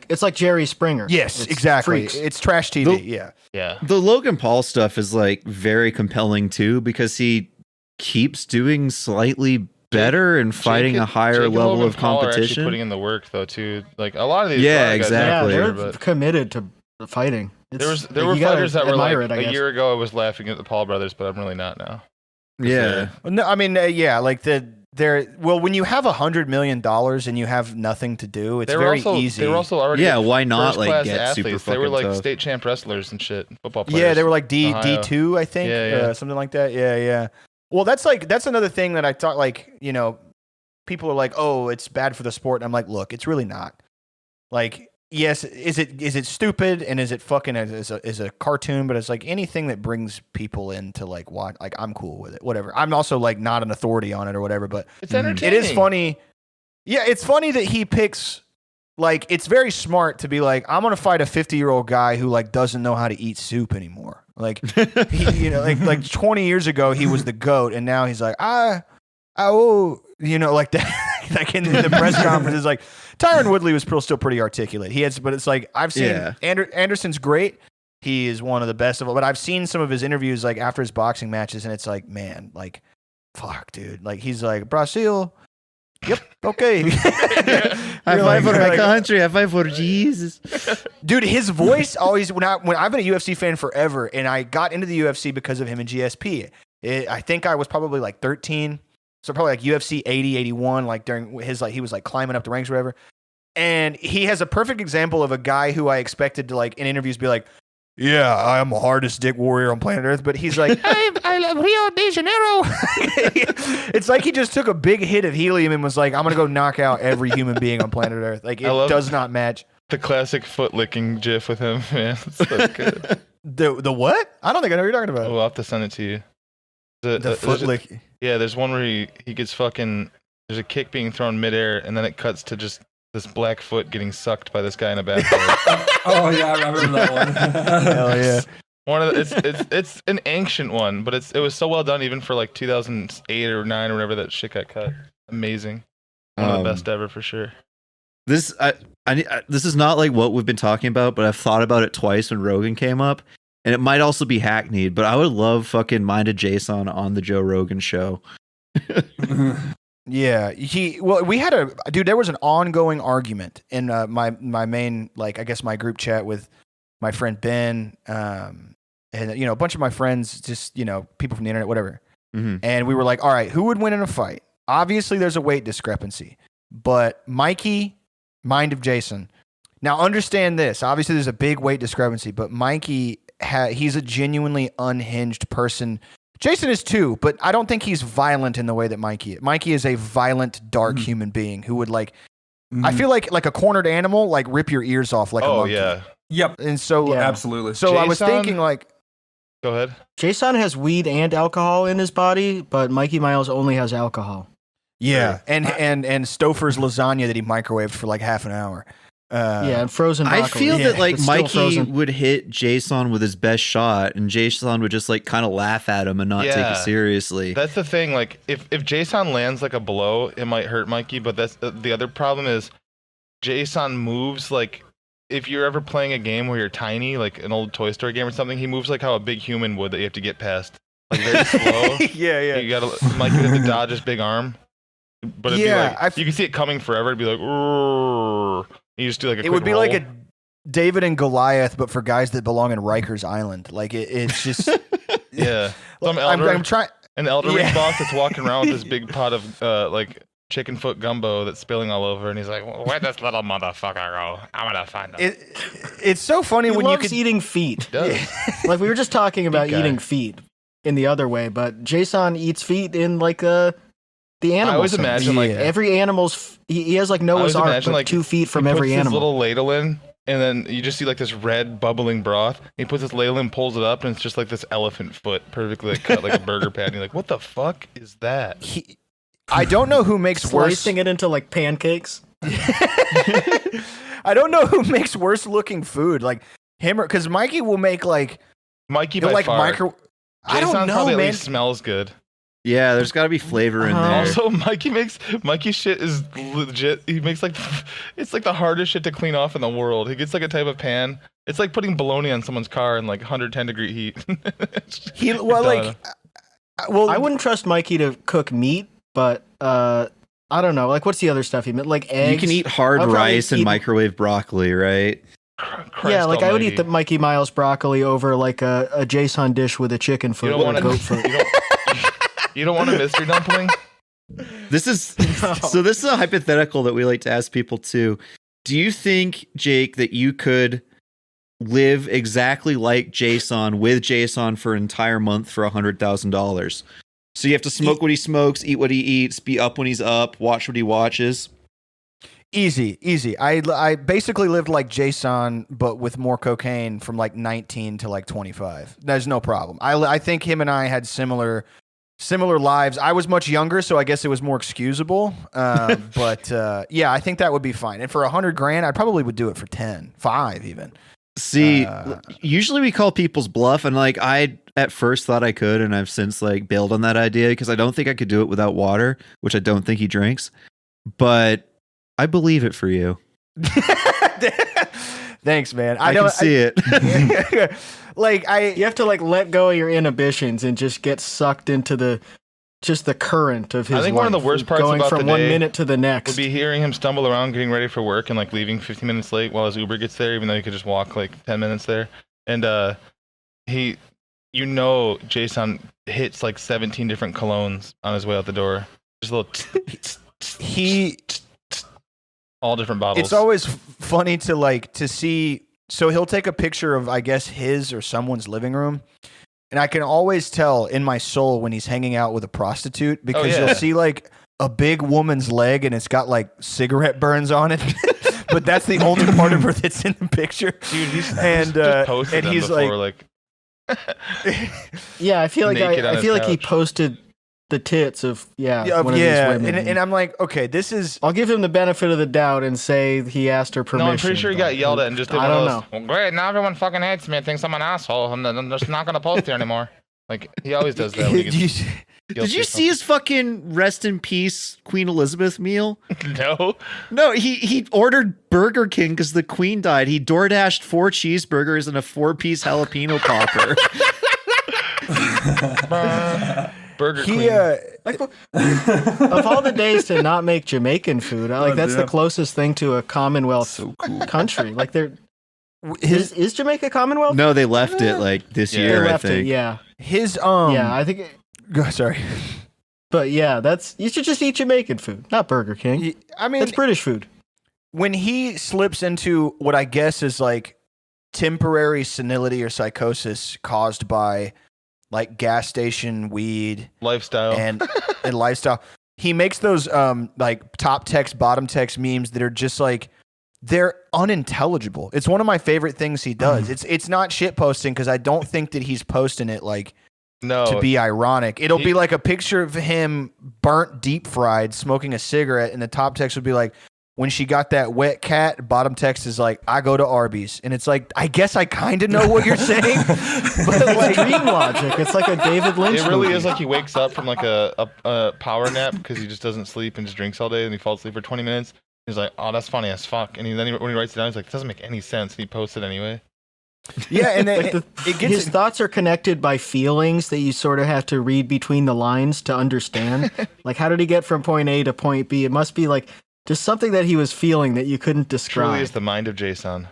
It's like Jerry Springer. Yes, it's exactly. freaks. It's trash TV. Yeah. The Logan Paul stuff is like very compelling too because he keeps doing slightly better and fighting a higher level of competition. Actually putting in the work though too. Like a lot of these. Yeah, guys exactly. Yeah, they're committed to fighting. There were fighters that were like a year ago. I was laughing at the Paul brothers, but I'm really not now. Yeah. No, I mean, like when you have $100 million and you have nothing to do, it's very easy. They were also already why not like get athletes. super fucking They were like tough. state champ wrestlers and shit, football players. Yeah, they were like D2, I think, Yeah. Something like that. Yeah. Well, that's another thing that I thought, like, you know, people are like, oh, it's bad for the sport. And I'm like, look, it's really not. Like, yes, is it stupid and is it fucking is a cartoon? But it's like anything that brings people into like watch. Like I'm cool with it. Whatever. I'm also like not an authority on it or whatever. But it's entertaining. It is funny. Yeah, it's funny that he picks. Like it's very smart to be like, I'm gonna fight a 50-year-old guy who like doesn't know how to eat soup anymore. Like he, you know, like 20 years ago he was the GOAT, and now he's like you know, like that. Like in the press conferences, like Tyron Woodley was still pretty articulate. But it's like I've seen Anderson's great. He is one of the best of all. But I've seen some of his interviews like after his boxing matches, and it's like, man, like, fuck, dude. Like he's like Brazil. Yep. Okay. High five for my country. High five for Jesus. Dude, his voice always when I've been a UFC fan forever, and I got into the UFC because of him and GSP. I think I was probably like 13. So probably like UFC 80, 81, like during his, like he was like climbing up the ranks or whatever. And he has a perfect example of a guy who I expected to like in interviews be like, yeah, I'm the hardest dick warrior on planet Earth. But he's like, I love Rio de Janeiro. It's like he just took a big hit of helium and was like, I'm going to go knock out every human being on planet Earth. Like it does not match. The classic foot licking gif with him, man. It's so good. The what? I don't think I know what you're talking about. We'll have to send it to you. The foot lick. Yeah, there's one where he gets fucking. There's a kick being thrown midair, and then it cuts to just this black foot getting sucked by this guy in a bathtub. Oh yeah, I remember that one. Hell yeah! One of the, it's an ancient one, but it was so well done even for like 2008 or 9 or whatever that shit got cut. Amazing. One of the best ever for sure. This this is not like what we've been talking about, but I've thought about it twice when Rogan came up, and it might also be hackneyed, but I would love fucking Minded Jason on the Joe Rogan show. Yeah, we had there was an ongoing argument in my main, like, I guess my group chat with my friend Ben, and a bunch of my friends, just people from the internet, whatever. Mm-hmm. And we were like, all right, who would win in a fight? Obviously, there's a weight discrepancy, but Mikey, Mind of Jason. Now, understand this. Obviously, there's a big weight discrepancy, but Mikey, he's a genuinely unhinged person. Jason is too, but I don't think he's violent in the way that Mikey is. Mikey is a violent, dark human being who would I feel like a cornered animal, like rip your ears off like a monkey. Yeah. Yep. And so, absolutely. So I was thinking go ahead. Jason has weed and alcohol in his body, but Mikey Miles only has alcohol. Yeah, and Stouffer's lasagna that he microwaved for like half an hour. And frozen broccoli. I feel that like Mikey frozen. would hit Jason with his best shot, and Jason would just like kind of laugh at him and not take it seriously. That's the thing. Like if Jason lands like a blow, it might hurt Mikey. But that's the other problem is Jason moves like if you're ever playing a game where you're tiny, like an old Toy Story game or something. He moves like how a big human would that you have to get past, like very slow. Yeah. You gotta Mikey would have to dodge his big arm. But it'd be like, you can see it coming forever. It'd be like, "Urgh." You just do like a quick would be roll. like a David and Goliath, but for guys that belong in Rikers Island. Like it's just yeah. Some I'm trying an Elder Ring boss that's walking around with this big pot of like chicken foot gumbo that's spilling all over, and he's like, "Where'd this little motherfucker go? I'm gonna find him." It's so funny when loves you could eating feet. Yeah. Like we were just talking about eating feet in the other way, but Jason eats feet in like the animal. I always imagine like every animal's. He has like Noah's Ark, like 2 feet from every animal. He puts his little ladle in, and then you just see like this red bubbling broth. He puts his ladle in, pulls it up, and it's just like this elephant foot, perfectly cut like a burger patty. You're like, what the fuck is that? I don't know who makes slicing it into like pancakes. I don't know who makes worse looking food, like him or because Mikey will make like Mikey by far. I don't know, probably man. At least smells good. Yeah, there's got to be flavor in there. Also, Mikey shit is legit. He makes like it's like the hardest shit to clean off in the world. He gets like a type of pan. It's like putting bologna on someone's car in like 110 degree heat. I wouldn't trust Mikey to cook meat, but I don't know. Like, what's the other stuff he made? Like eggs. You can eat hard rice and microwave broccoli, right? I would eat the Mikey Miles broccoli over like a Jason dish with a chicken foot or a goat foot. You don't want a mystery dumpling? This is a hypothetical that we like to ask people too. Do you think, Jake, that you could live exactly like Jason with Jason for an entire month for $100,000? So you have to smoke what he smokes, eat what he eats, be up when he's up, watch what he watches. Easy. I basically lived like Jason, but with more cocaine from like 19 to like 25. There's no problem. I think him and I had similar lives. I was much younger, so I guess it was more excusable. But I think that would be fine. And for $100,000, I probably would do it for 5 even. See, usually we call people's bluff, and like I at first thought I could, and I've since like bailed on that idea because I don't think I could do it without water, which I don't think he drinks. But I believe it for you. Thanks, man. I can see it. You have to like let go of your inhibitions and just get sucked into the current of his life. I think one of the worst parts going about from the 1 day minute to the next would be hearing him stumble around getting ready for work and like leaving 15 minutes late while his Uber gets there, even though he could just walk like 10 minutes there. And Jason hits like 17 different colognes on his way out the door. Just a little all different bottles. It's always funny to see. So he'll take a picture of, I guess, his or someone's living room. And I can always tell in my soul when he's hanging out with a prostitute because you'll see like a big woman's leg and it's got like cigarette burns on it. But that's the only part of her that's in the picture. Dude, he's just posted them before, like yeah, I feel like he posted the tits of one of these women. And I'm like, okay, this is. I'll give him the benefit of the doubt and say he asked her permission. No, I'm pretty sure he got yelled at and just did I don't know. Well, great, now everyone fucking hates me and thinks I'm an asshole. I'm just not gonna post here anymore. Like he always does that. Did you see his fucking rest in peace Queen Elizabeth meal? No, he ordered Burger King because the Queen died. He DoorDashed 4 cheeseburgers and a 4-piece jalapeno popper. Burger Queen. Of all the days to not make Jamaican food, that's the closest thing to a Commonwealth country. Like is Jamaica Commonwealth? No, they left it like this year. They left I think. it. Yeah. I think. Sorry. But yeah, you should just eat Jamaican food, not Burger King. I mean, it's British food. When he slips into what I guess is like temporary senility or psychosis caused by like gas station weed lifestyle and lifestyle, he makes those like top text, bottom text memes that are just like they're unintelligible. It's one of my favorite things he does. It's not shit posting because I don't think that he's posting it like to be ironic. It'll be like a picture of him burnt deep fried smoking a cigarette, and the top text would be like, when she got that wet cat, bottom text is like, I go to Arby's. And it's like, I guess I kind of know what you're saying. But like dream logic. It's like a David Lynch It really movie. is like he wakes up from like a power nap because he just doesn't sleep and just drinks all day, and he falls asleep for 20 minutes. He's like, oh, that's funny as fuck. And when he writes it down, he's like, it doesn't make any sense. And he posts it anyway. Yeah, and his thoughts are connected by feelings that you sort of have to read between the lines to understand. Like, how did he get from point A to point B? It must be like just something that he was feeling that you couldn't describe. Truly is the mind of Jason.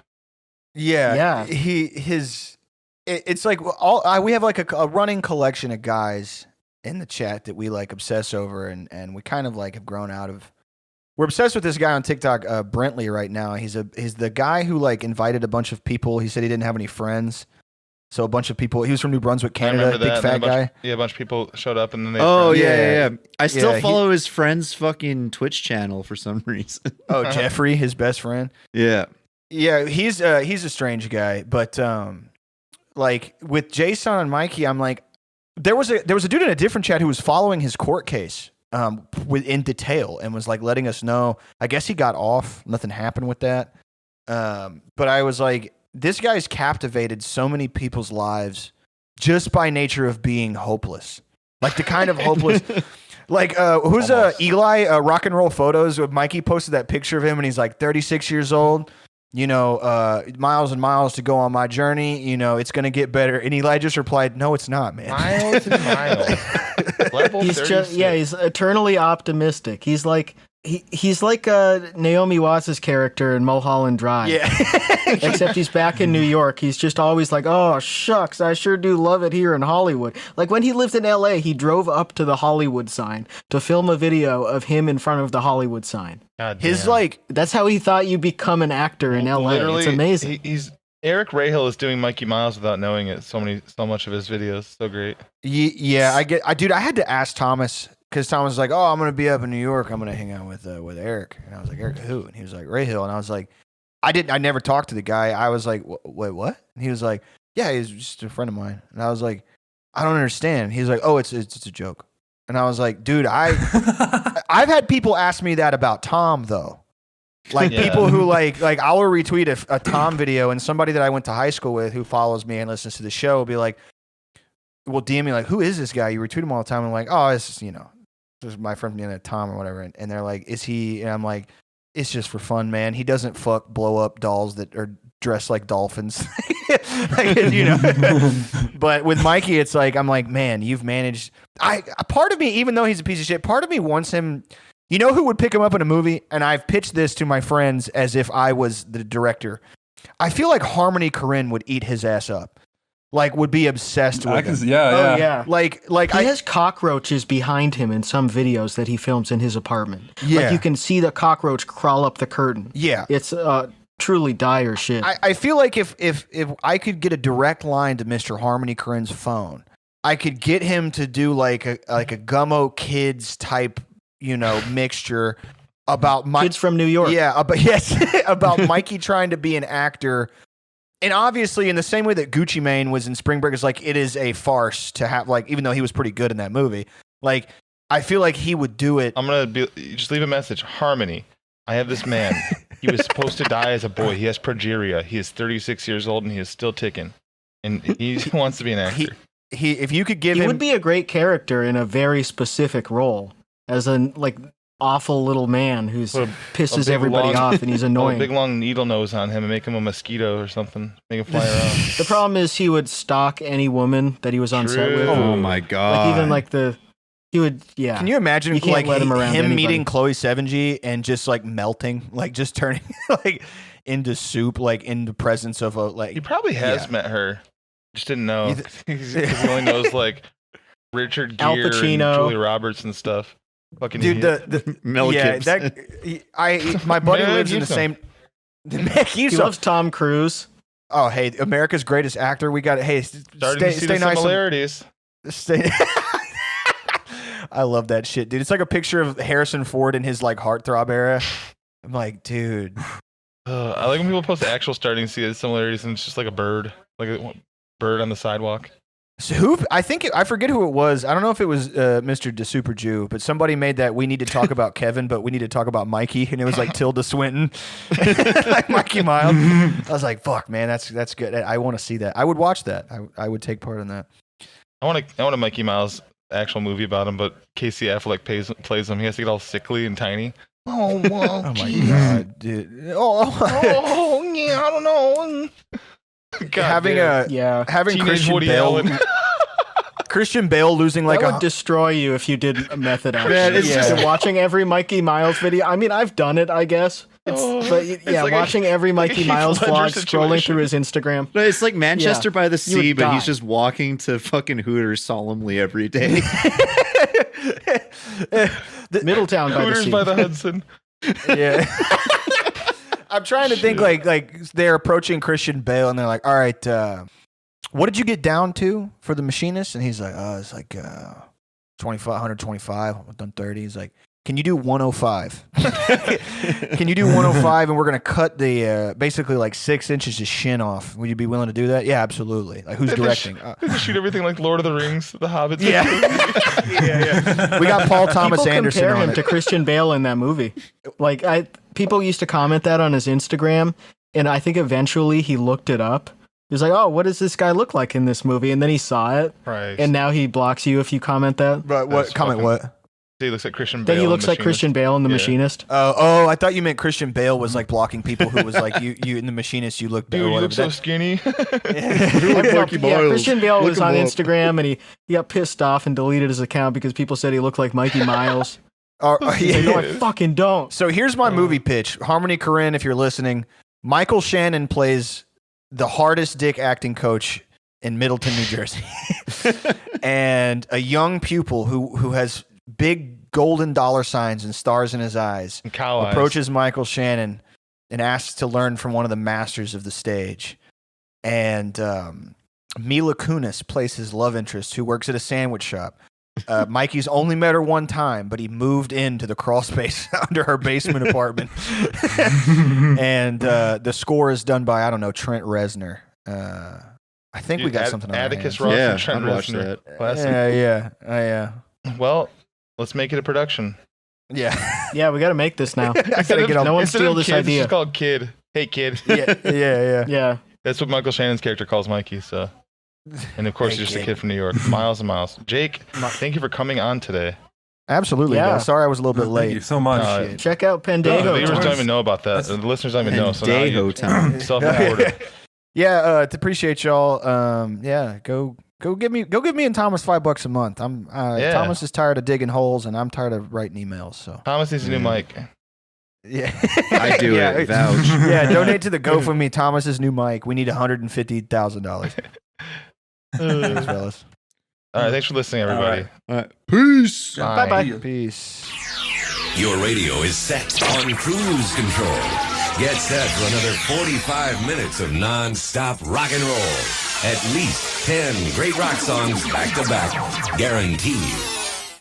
Yeah. It's like we have like a running collection of guys in the chat that we like obsess over, and we kind of like have grown out of. We're obsessed with this guy on TikTok, Brentley, right now. He's the guy who like invited a bunch of people. He said he didn't have any friends, so a bunch of people. He was from New Brunswick, Canada. Big fat guy. A bunch of people showed up, and then they. Oh yeah. I still follow his friend's fucking Twitch channel for some reason. Oh, Jeffrey, his best friend. Yeah. He's a strange guy, but like with Jason and Mikey, I'm like, there was a dude in a different chat who was following his court case. In detail, and was like letting us know. I guess he got off. Nothing happened with that. But I was like, this guy's captivated so many people's lives just by nature of being hopeless. Like the kind of hopeless. Like who's Eli? Rock and Roll Photos. Mikey posted that picture of him, and he's like 36 years old. You know, miles and miles to go on my journey. You know, it's gonna get better. And Eli just replied, "No, it's not, man." Miles and miles. Level he's 36. he's eternally optimistic. He's like Naomi Watts' character in Mulholland Drive. Yeah. Except he's back in New York. He's just always like, oh, shucks, I sure do love it here in Hollywood. Like when he lived in L.A., he drove up to the Hollywood sign to film a video of him in front of the Hollywood sign. That's how he thought you become an actor in L.A. Literally, it's amazing. Eric Rahill is doing Mikey Miles without knowing it. So much of his videos, so great. Yeah, I had to ask Thomas because Thomas was like, "Oh, I'm gonna be up in New York. I'm gonna hang out with Eric." And I was like, "Eric who?" And he was like, "Rahill." And I was like, I never talked to the guy. I was like, "Wait, what?" And he was like, "Yeah, he's just a friend of mine." And I was like, "I don't understand." He's like, "Oh, it's a joke." And I was like, "Dude, I've had people ask me that about Tom though." Like people who like I'll retweet a Tom video, and somebody that I went to high school with who follows me and listens to the show will be like, will DM me like, "Who is this guy? You retweet him all the time." And I'm like, "Oh, it's just, this is my friend from the internet, Tom or whatever." And they're like, "Is he?" And I'm like, "It's just for fun, man. He doesn't fuck blow up dolls that are dressed like dolphins." But with Mikey, it's like I'm like, man, you've managed. A part of me, even though he's a piece of shit, part of me wants him. You know who would pick him up in a movie? And I've pitched this to my friends as if I was the director. I feel like Harmony Korine would eat his ass up. Like, would be obsessed with him. Yeah. Like he has cockroaches behind him in some videos that he films in his apartment. Yeah. Like you can see the cockroach crawl up the curtain. Yeah. It's truly dire shit. I feel like if I could get a direct line to Mr. Harmony Korine's phone, I could get him to do like a Gummo Kids type, mixture about Kids from New York. Yeah, about Mikey trying to be an actor. And obviously, in the same way that Gucci Mane was in Spring Break, it's like it is a farce to have, like, even though he was pretty good in that movie, like I feel like he would do it. I'm gonna just leave a message. Harmony, I have this man. He was supposed to die as a boy. He has progeria. He is 36 years old and he is still ticking. And he wants to be an actor. If you could give he him, would be a great character in a very specific role as a awful little man who pisses everybody off and he's annoying. A big long needle nose on him and make him a mosquito or something. Make him fly around. The problem is he would stalk any woman that he was on set with. Oh my god! He would. Yeah. Can you imagine you like let him meeting Chloe Sevigny and just like melting, like just turning like into soup, like in the presence of a like. He probably has met her. Just didn't know. He only knows like Richard Gere, Al Pacino, and Julia Roberts and stuff. Fucking dude, idiot. the Mel Gibson. My buddy lives in the same. He loves Tom Cruise. Oh, hey, America's Greatest Actor. We got it. Hey, Starting to see the nice. Similarities. Stay. I love that shit, dude. It's like a picture of Harrison Ford in his like heartthrob era. I'm like, dude. I like when people post the actual starting to see the similarities and it's just like a bird, like a bird on the sidewalk. So I forget who it was. I don't know if it was Mr. De Super Jew, but somebody made that we need to talk about Kevin, but we need to talk about Mikey, and it was like Tilda Swinton, like Mikey Miles. I was like, "Fuck, man, that's good. I want to see that. I would watch that. I would take part in that." I want a Mikey Miles actual movie about him, but Casey Affleck plays him. He has to get all sickly and tiny. Oh, well, oh my god, dude. Oh, yeah, I don't know. Having Teenage Christian Woody Bale, Allen. Christian Bale losing like that would destroy you if you did a method action. Man, it's just watching every Mikey Miles video. I mean, I've done it, I guess. Watching every Mikey Miles vlog, scrolling through his Instagram. No, it's like Manchester by the Sea, but he's just walking to fucking Hooters solemnly every day. Middletown by Hooters the Sea. by the Hudson. Yeah. I'm trying to think like they're approaching Christian Bale and they're like, all right, what did you get down to for the machinist? And he's like, it's like 125. I've done 30. He's like, can you do 105? Can you do 105? And we're going to cut the basically like 6 inches of shin off. Would you be willing to do that? Yeah, absolutely. Like, who's directing? They shoot everything like Lord of the Rings, The Hobbit. Yeah. Yeah. We got Paul Thomas Anderson compare on him it. to Christian Bale in that movie. Like, people used to comment that on his Instagram, and I think eventually he looked it up. He was like, oh, what does this guy look like in this movie? And then he saw it, right. And now he blocks you if you comment that. But what? Comment what? He looks like Christian Bale. Then he looks like Christian Bale in The Machinist. Oh, I thought you meant Christian Bale was like blocking people who was like, you in The Machinist, you look better. Dude, you look so skinny. Christian Bale was on Instagram, and he got pissed off and deleted his account because people said he looked like Mikey Miles. No, I fucking don't. So here's my movie pitch. Harmony Korine, if you're listening, Michael Shannon plays the hardest dick acting coach in Middleton, New Jersey. And a young pupil who has big golden dollar signs and stars in his eyes and cow approaches Michael Shannon and asks to learn from one of the masters of the stage. And Mila Kunis plays his love interest who works at a sandwich shop. Mikey's only met her one time, but he moved into the crawl space under her basement apartment. And the score is done by, I don't know, Trent Reznor. I think we got something on Atticus Ross and Trent Reznor. Yeah. Well, let's make it a production. Yeah, we got to make this now. No one steal this idea. It's called Kid. Hey, Kid. Yeah. That's what Michael Shannon's character calls Mikey. So, and of course, he's just a kid from New York. Miles and Miles. Jake, thank you for coming on today. Absolutely. Yeah. Sorry, I was a little bit late. Thank you so much. Check out Pendejo. The viewers don't even know about that. The listeners don't even know. So Pendejo Time. Self-reported. Yeah, to appreciate y'all. Go give me and Thomas $5 a month. Thomas is tired of digging holes, and I'm tired of writing emails. So Thomas needs a new mic. Yeah, I do it. Vouch. Yeah, donate to the GoFundMe Thomas's new mic. We need $150,000. Thanks, fellas. All right, thanks for listening, everybody. All right. Peace. Bye. Peace. Your radio is set on cruise control. Get set for another 45 minutes of non-stop rock and roll. At least 10 great rock songs back to back. Guaranteed.